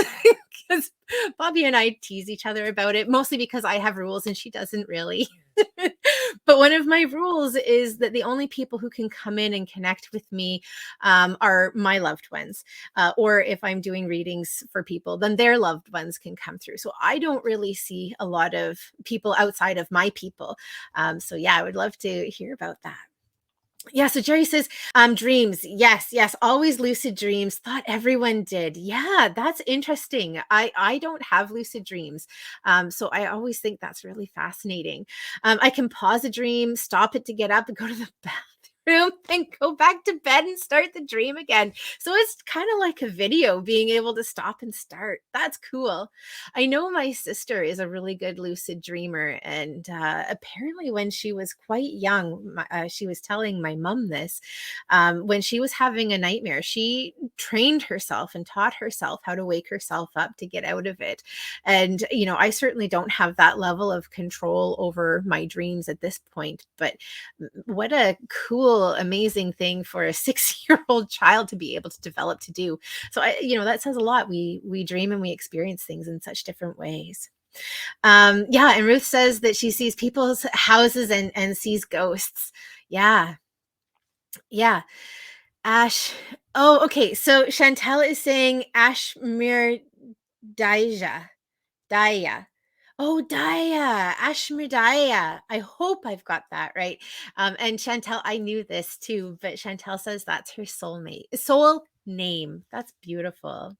because Bobbi and I tease each other about it, mostly because I have rules and she doesn't really. But one of my rules is that the only people who can come in and connect with me are my loved ones. Or if I'm doing readings for people, then their loved ones can come through. So I don't really see a lot of people outside of my people. So yeah, I would love to hear about that. Yeah, so Jerry says, dreams. Yes, yes, always lucid dreams. Thought everyone did. Yeah, that's interesting. I don't have lucid dreams. So I always think that's really fascinating. I can pause a dream, stop it to get up and go to the bathroom, and go back to bed and start the dream again. So it's kind of like a video, being able to stop and start. That's cool. I know my sister is a really good lucid dreamer, and apparently, when she was quite young, she was telling my mom this. When she was having a nightmare, she trained herself and taught herself how to wake herself up to get out of it. And I certainly don't have that level of control over my dreams at this point, but what a cool, amazing thing for a 6-year-old child to be able to develop to do. So that says a lot. We dream and we experience things in such different ways. Yeah, and Ruth says that she sees people's houses and sees ghosts. Yeah, yeah. Ash. Oh, okay. So Chantel is saying Ashmir Daija. Daya. Oh, Daya, Ashmedaya. I hope I've got that right. And Chantel, I knew this too, but Chantel says that's her soul name. That's beautiful.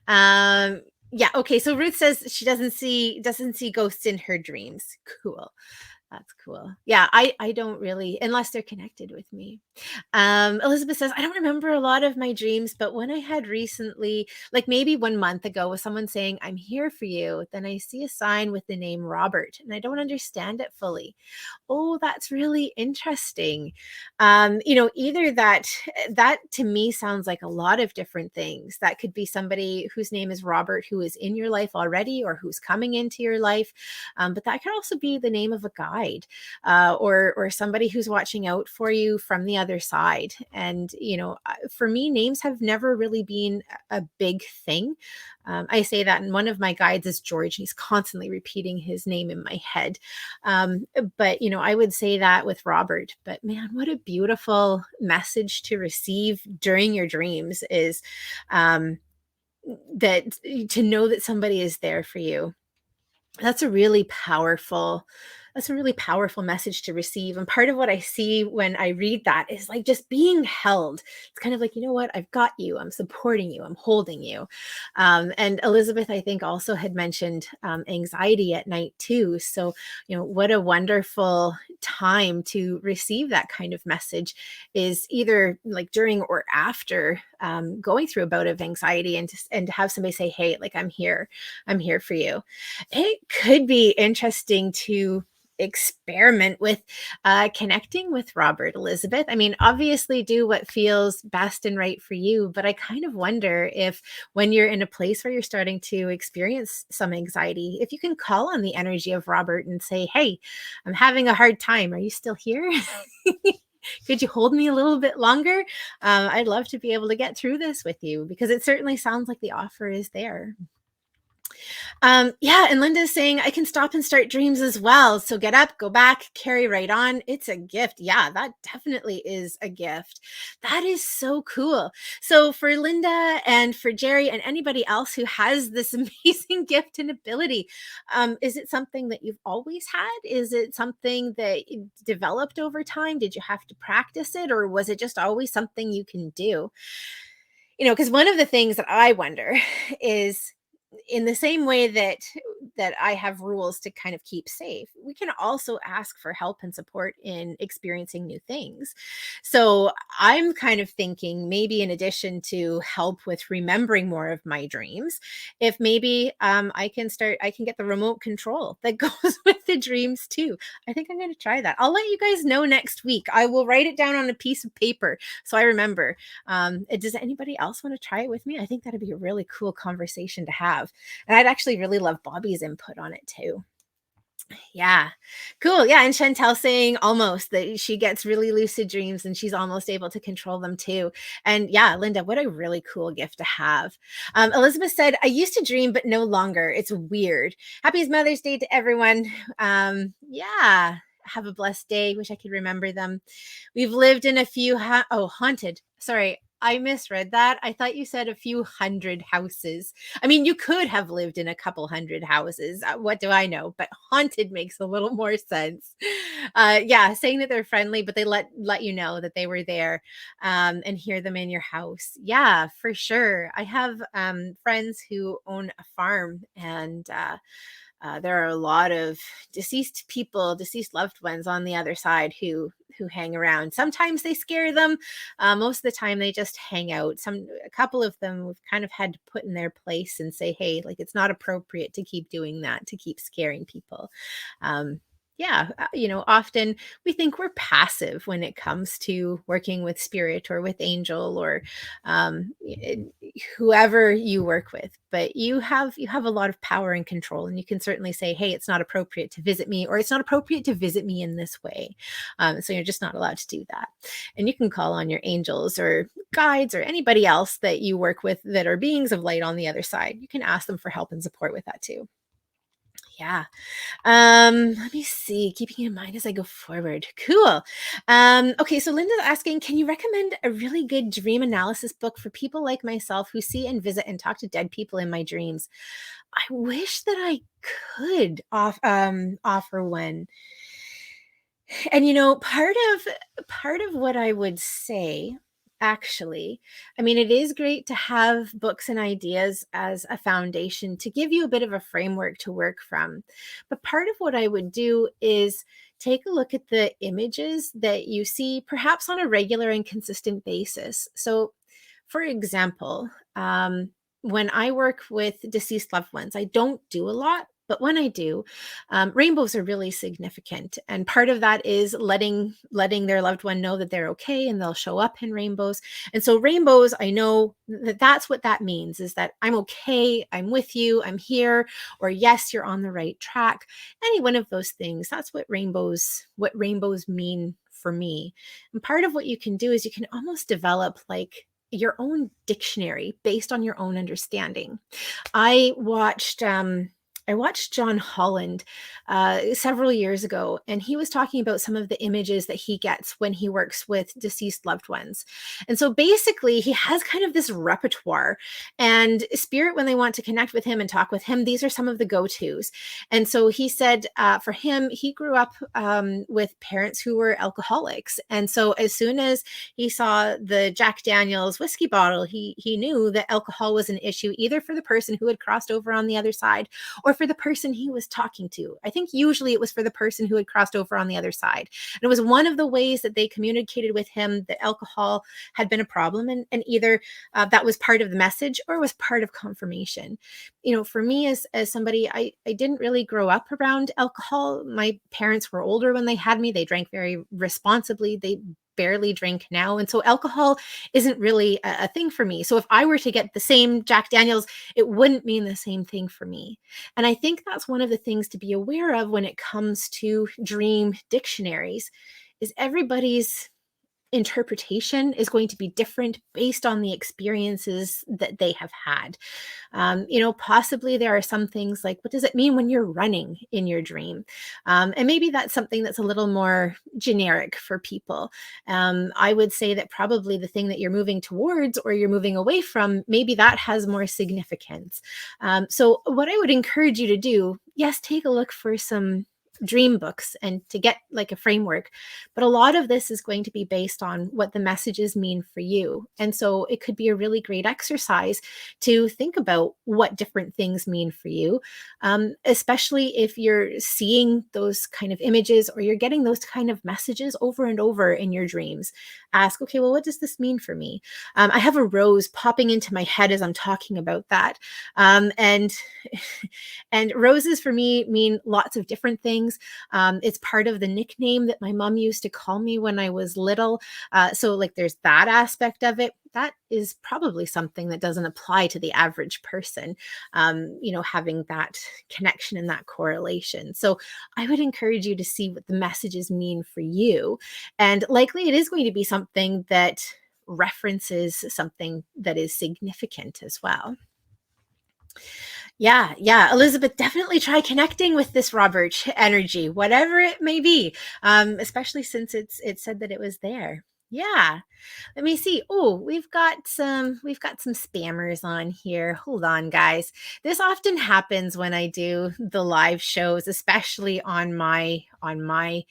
Yeah, okay. So Ruth says she doesn't see ghosts in her dreams. Cool. That's cool. Yeah, I don't really, unless they're connected with me. Elizabeth says, I don't remember a lot of my dreams, but when I had recently, like maybe 1 month ago, with someone saying, I'm here for you, then I see a sign with the name Robert, and I don't understand it fully. Oh, that's really interesting. Either that to me sounds like a lot of different things. That could be somebody whose name is Robert who is in your life already or who's coming into your life. But that could also be the name of a guide, or somebody who's watching out for you from the other side. And for me, names have never really been a big thing. I say that, and one of my guides is George. He's constantly repeating his name in my head. But I would say that with Robert. But man, what a beautiful message to receive during your dreams is that to know that somebody is there for you. That's a really powerful message to receive. And part of what I see when I read that is like just being held. It's kind of like, you know what, I've got you, I'm supporting you, I'm holding you. And Elizabeth, I think, also had mentioned anxiety at night too. So what a wonderful time to receive that kind of message is either like during or after going through a bout of anxiety, and to have somebody say, hey, like, I'm here for you. It could be interesting to experiment with connecting with Robert, Elizabeth. I mean, obviously do what feels best and right for you, but I kind of wonder if when you're in a place where you're starting to experience some anxiety, if you can call on the energy of Robert and say, hey, I'm having a hard time. Are you still here? Could you hold me a little bit longer? I'd love to be able to get through this with you, because it certainly sounds like the offer is there. Yeah, and Linda's saying I can stop and start dreams as well. So get up, go back, carry right on. It's a gift. Yeah, that definitely is a gift. That is so cool. So for Linda and for Jerry and anybody else who has this amazing gift and ability, is it something that you've always had? Is it something that you developed over time? Did you have to practice it, or was it just always something you can do? Because one of the things that I wonder is, in the same way that that I have rules to kind of keep safe, we can also ask for help and support in experiencing new things. So I'm kind of thinking maybe in addition to help with remembering more of my dreams, if maybe I can get the remote control that goes with the dreams too. I think I'm going to try that. I'll let you guys know next week. I will write it down on a piece of paper so I remember. Does anybody else want to try it with me? I think that'd be a really cool conversation to have. And I'd actually really love Bobbi's input on it too. Yeah. Cool. Yeah. And Chantel saying almost that she gets really lucid dreams and she's almost able to control them too. And yeah, Linda, what a really cool gift to have. Elizabeth said, I used to dream, but no longer. It's weird. Happy Mother's Day to everyone. Yeah. Have a blessed day. Wish I could remember them. We've lived in a few, haunted. Sorry. I misread that. I thought you said a few hundred houses. I mean, you could have lived in a couple hundred houses. What do I know? But haunted makes a little more sense. Yeah, saying that they're friendly, but they let you know that they were there, and hear them in your house. Yeah, for sure. I have friends who own a farm, and there are a lot of deceased people, deceased loved ones on the other side who hang around. Sometimes they scare them. Most of the time they just hang out. A couple of them we've kind of had to put in their place and say, hey, like it's not appropriate to keep doing that, to keep scaring people. Yeah, often we think we're passive when it comes to working with spirit or with angel or whoever you work with, but you have a lot of power and control, and you can certainly say, hey, it's not appropriate to visit me, or it's not appropriate to visit me in this way. So you're just not allowed to do that. And you can call on your angels or guides or anybody else that you work with that are beings of light on the other side. You can ask them for help and support with that too. Yeah. Let me see, keeping in mind as I go forward. Cool. Okay, so Linda's asking, can you recommend a really good dream analysis book for people like myself who see and visit and talk to dead people in my dreams? I wish that I could offer one. And part of what I would say, actually, I mean, it is great to have books and ideas as a foundation to give you a bit of a framework to work from. But part of what I would do is take a look at the images that you see, perhaps on a regular and consistent basis. So, for example, when I work with deceased loved ones, I don't do a lot, but when I do, rainbows are really significant, and part of that is letting their loved one know that they're okay, and they'll show up in rainbows. And so rainbows, I know that that's what that means, is that I'm okay, I'm with you, I'm here, or yes, you're on the right track. Any one of those things, that's what rainbows mean for me. And part of what you can do is you can almost develop like your own dictionary based on your own understanding. I watched John Holland several years ago, and he was talking about some of the images that he gets when he works with deceased loved ones. And so basically, he has kind of this repertoire, and spirit, when they want to connect with him and talk with him, these are some of the go-tos. And so he said, for him, he grew up with parents who were alcoholics, and so as soon as he saw the Jack Daniel's whiskey bottle, he knew that alcohol was an issue, either for the person who had crossed over on the other side or for the person he was talking to. I think usually it was for the person who had crossed over on the other side. And it was one of the ways that they communicated with him that alcohol had been a problem, and either that was part of the message or was part of confirmation. For me, as somebody, I didn't really grow up around alcohol. My parents were older when they had me. They drank very responsibly. They barely drink now. And so alcohol isn't really a thing for me. So if I were to get the same Jack Daniels, it wouldn't mean the same thing for me. And I think that's one of the things to be aware of when it comes to dream dictionaries, is everybody's interpretation is going to be different based on the experiences that they have had. Possibly there are some things like, what does it mean when you're running in your dream? And maybe that's something that's a little more generic for people. I would say that probably the thing that you're moving towards or you're moving away from, maybe that has more significance. So what I would encourage you to do, yes, take a look for some dream books and to get like a framework. But a lot of this is going to be based on what the messages mean for you. And so it could be a really great exercise to think about what different things mean for you, especially if you're seeing those kind of images or you're getting those kind of messages over and over in your dreams. Ask, okay, well, what does this mean for me? I have a rose popping into my head as I'm talking about that. And and roses for me mean lots of different things. It's part of the nickname that my mom used to call me when I was little. So like there's that aspect of it. That is probably something that doesn't apply to the average person, having that connection and that correlation. So I would encourage you to see what the messages mean for you. And likely it is going to be something that references something that is significant as well. Yeah, yeah. Elizabeth, definitely try connecting with this Robert energy, whatever it may be. Especially since it said that it was there. Yeah. Let me see. Oh, we've got some spammers on here. Hold on, guys. This often happens when I do the live shows, especially on my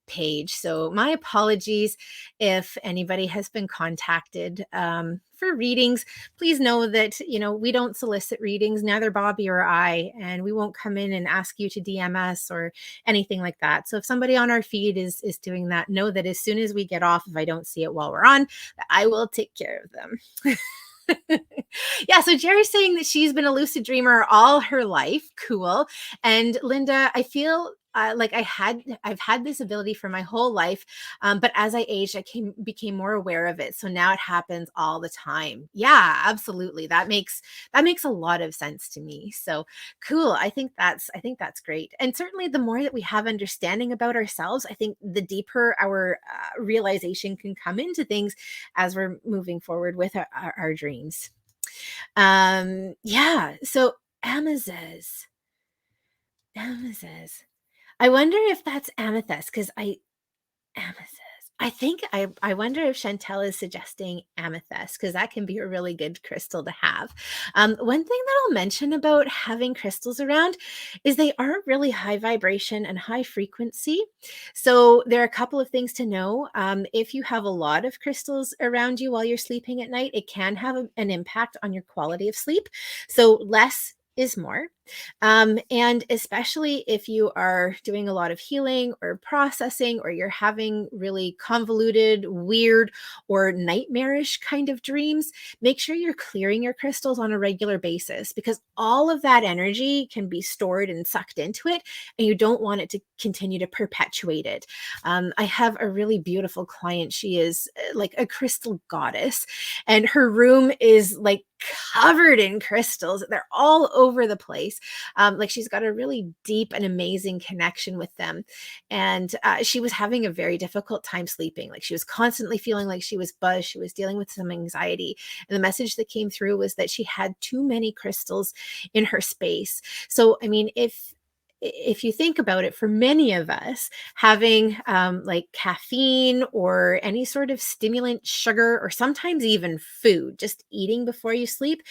page. So my apologies if anybody has been contacted for readings. Please know that, we don't solicit readings, neither Bobbi or I, and we won't come in and ask you to DM us or anything like that. So if somebody on our feed is doing that, know that as soon as we get off, if I don't see it while we're on, I will take care of them. Yeah, so Jerry's saying that she's been a lucid dreamer all her life. Cool. And Linda, I feel like I've had this ability for my whole life, but as I aged, became more aware of it. So now it happens all the time. Yeah, absolutely. That makes a lot of sense to me. So cool. I think that's great. And certainly, the more that we have understanding about ourselves, I think the deeper our realization can come into things as we're moving forward with our dreams. Yeah. So Amazes. Amazes. I wonder if that's amethyst because amethyst. I wonder if Chantel is suggesting amethyst because that can be a really good crystal to have. One thing that I'll mention about having crystals around is they are really high vibration and high frequency. So there are a couple of things to know. If you have a lot of crystals around you while you're sleeping at night, it can have an impact on your quality of sleep. So less is more. And especially if you are doing a lot of healing or processing, or you're having really convoluted, weird, or nightmarish kind of dreams, make sure you're clearing your crystals on a regular basis because all of that energy can be stored and sucked into it, and you don't want it to continue to perpetuate it. I have a really beautiful client. She is like a crystal goddess, and her room is like covered in crystals. They're all over the place. Like she's got a really deep and amazing connection with them. And she was having a very difficult time sleeping. Like she was constantly feeling like she was buzzed. She was dealing with some anxiety. And the message that came through was that she had too many crystals in her space. So, I mean, if you think about it, for many of us, having like caffeine or any sort of stimulant, sugar, or sometimes even food, just eating before you sleep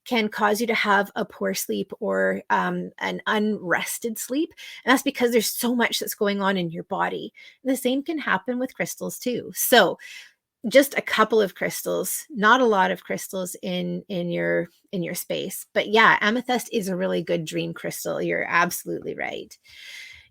can cause you to have a poor sleep or an unrested sleep. And that's because there's so much that's going on in your body. And the same can happen with crystals too. So just a couple of crystals, not a lot of crystals in your space. But yeah, amethyst is a really good dream crystal. You're absolutely right.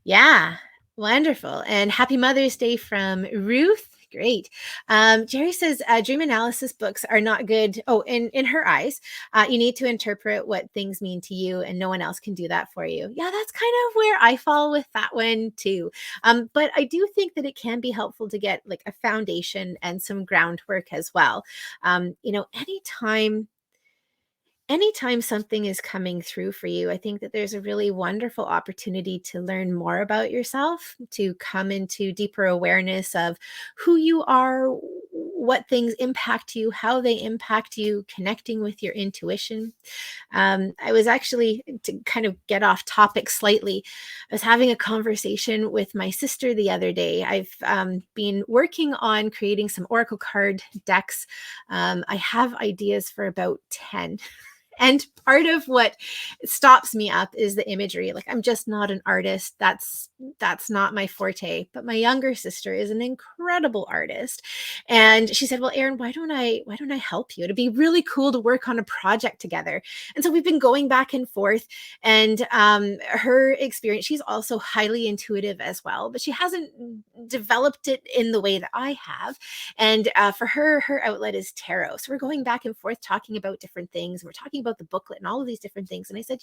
Yeah, wonderful. And happy Mother's Day from Ruth. Great. Jerry says dream analysis books are not good. Oh, in her eyes, you need to interpret what things mean to you, and no one else can do that for you. Yeah, that's kind of where I fall with that one too. But I do think that it can be helpful to get like a foundation and some groundwork as well. Anytime something is coming through for you, I think that there's a really wonderful opportunity to learn more about yourself, to come into deeper awareness of who you are, what things impact you, how they impact you, connecting with your intuition. I was actually, to kind of get off topic slightly, I was having a conversation with my sister the other day. I've been working on creating some oracle card decks. I have ideas for about 10. And part of what stops me up is the imagery. Like, I'm just not an artist. That's not my forte. But my younger sister is an incredible artist. And she said, "Well, Erin, why don't I help you? It'd be really cool to work on a project together." And so we've been going back and forth. And her experience, she's also highly intuitive as well, but she hasn't developed it in the way that I have. And for her, her outlet is tarot. So we're going back and forth talking about different things. We're talking about the booklet and all of these different things. And I said,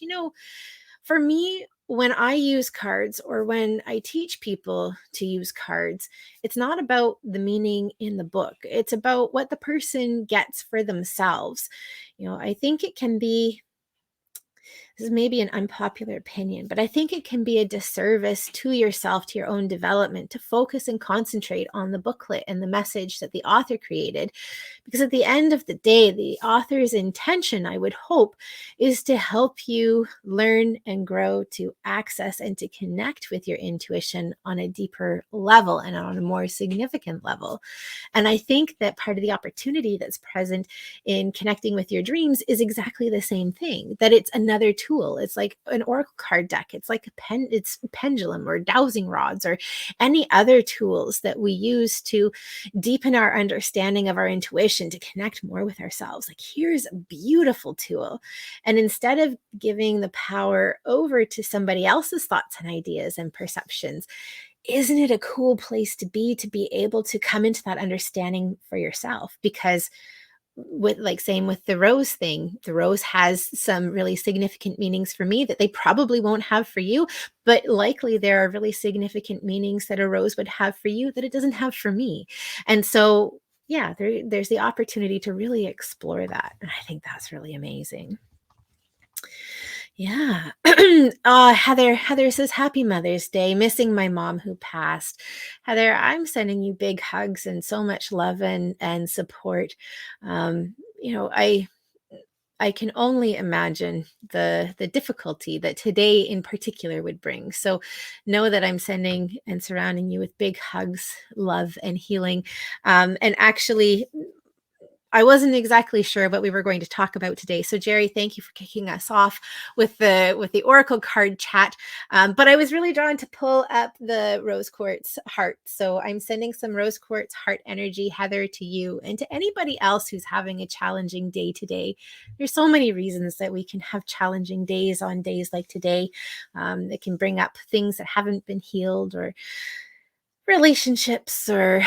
for me, when I use cards or when I teach people to use cards, it's not about the meaning in the book. It's about what the person gets for themselves. I think it can be, this is maybe an unpopular opinion, but I think it can be a disservice to yourself, to your own development, to focus and concentrate on the booklet and the message that the author created. Because at the end of the day, the author's intention, I would hope, is to help you learn and grow, to access and to connect with your intuition on a deeper level and on a more significant level. And I think that part of the opportunity that's present in connecting with your dreams is exactly the same thing, that it's another tool. It's like an oracle card deck. It's like it's pendulum or dowsing rods or any other tools that we use to deepen our understanding of our intuition, to connect more with ourselves. Like, here's a beautiful tool. And instead of giving the power over to somebody else's thoughts and ideas and perceptions, isn't it a cool place to be able to come into that understanding for yourself? Because with, like, same with the rose thing, the rose has some really significant meanings for me that they probably won't have for you, but likely there are really significant meanings that a rose would have for you that it doesn't have for me. And so, yeah, there's the opportunity to really explore that. And I think that's really amazing. Yeah. Heather says, "Happy Mother's Day. Missing my mom who passed." Heather, I'm sending you big hugs and so much love and support. Um, you know, I can only imagine the difficulty that today in particular would bring. So know that I'm sending and surrounding you with big hugs, love, and healing. And actually, I wasn't exactly sure what we were going to talk about today. So Jerry, thank you for kicking us off with the Oracle card chat. But I was really drawn to pull up the rose quartz heart. So I'm sending some rose quartz heart energy, Heather, to you and to anybody else who's having a challenging day today. There's so many reasons that we can have challenging days on days like today. It can bring up things that haven't been healed or relationships or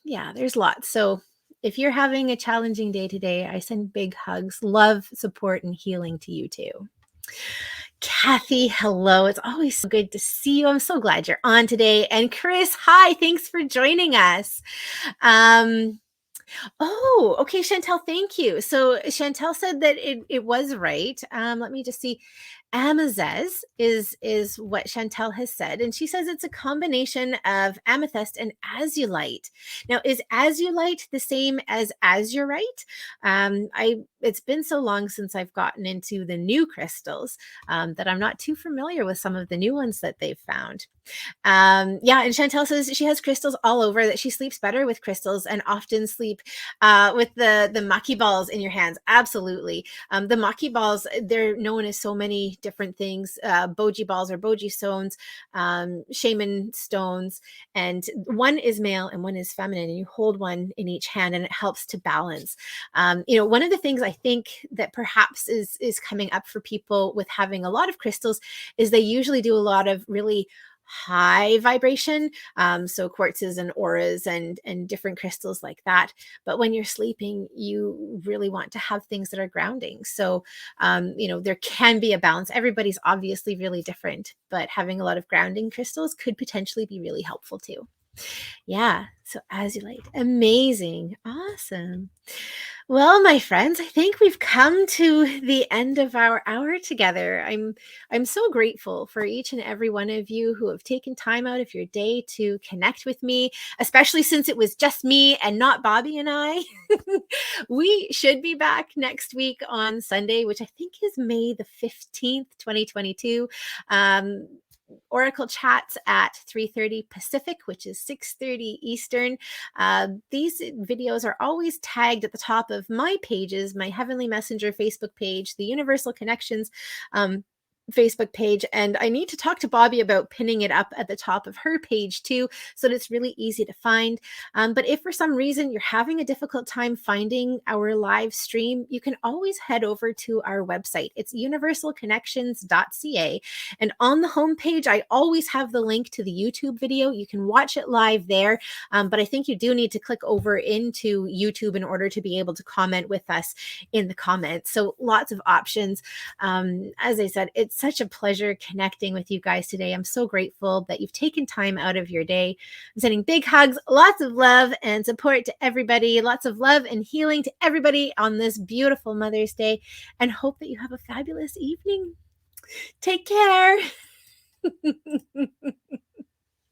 yeah, there's lots. So if you're having a challenging day today, I send big hugs, love, support, and healing to you too. Kathy, hello. It's always so good to see you. I'm so glad you're on today. And Chris, hi. Thanks for joining us. Oh, okay, Chantel, thank you. So Chantel said that it was right. Let me just see. Amazes is what Chantel has said, and she says it's a combination of amethyst and azulite. Now, is azulite the same as azurite? It's been so long since I've gotten into the new crystals that I'm not too familiar with some of the new ones that they've found. Yeah, and Chantel says she has crystals all over, that she sleeps better with crystals and often sleep with the maki balls in your hands. Absolutely. The maki balls, they're known as so many different things. Boji balls or boji stones, shaman stones, and one is male and one is feminine, and you hold one in each hand and it helps to balance. One of the things I think that perhaps is coming up for people with having a lot of crystals is they usually do a lot of really high vibration, so quartzes and auras and different crystals like that. But when you're sleeping, you really want to have things that are grounding. So there can be a balance. Everybody's obviously really different, but having a lot of grounding crystals could potentially be really helpful too. Yeah, so azulite, amazing, awesome. Well, my friends, I think we've come to the end of our hour together. I'm so grateful for each and every one of you who have taken time out of your day to connect with me, especially since it was just me and not Bobbi and I. We should be back next week on Sunday, which I think is May the 15th, 2022. Oracle Chats at 3:30 Pacific, which is 6:30 Eastern. These videos are always tagged at the top of my pages, my Heavenly Messenger Facebook page, the Universal Connections Facebook page, and I need to talk to Bobbi about pinning it up at the top of her page too, so that it's really easy to find. But if for some reason you're having a difficult time finding our live stream, you can always head over to our website. It's universalconnections.ca, and on the homepage, I always have the link to the YouTube video. You can watch it live there, but I think you do need to click over into YouTube in order to be able to comment with us in the comments. So lots of options. As I said, it's such a pleasure connecting with you guys today. I'm so grateful that you've taken time out of your day. I'm sending big hugs, lots of love and support to everybody, lots of love and healing to everybody on this beautiful Mother's Day, and hope that you have a fabulous evening. Take care.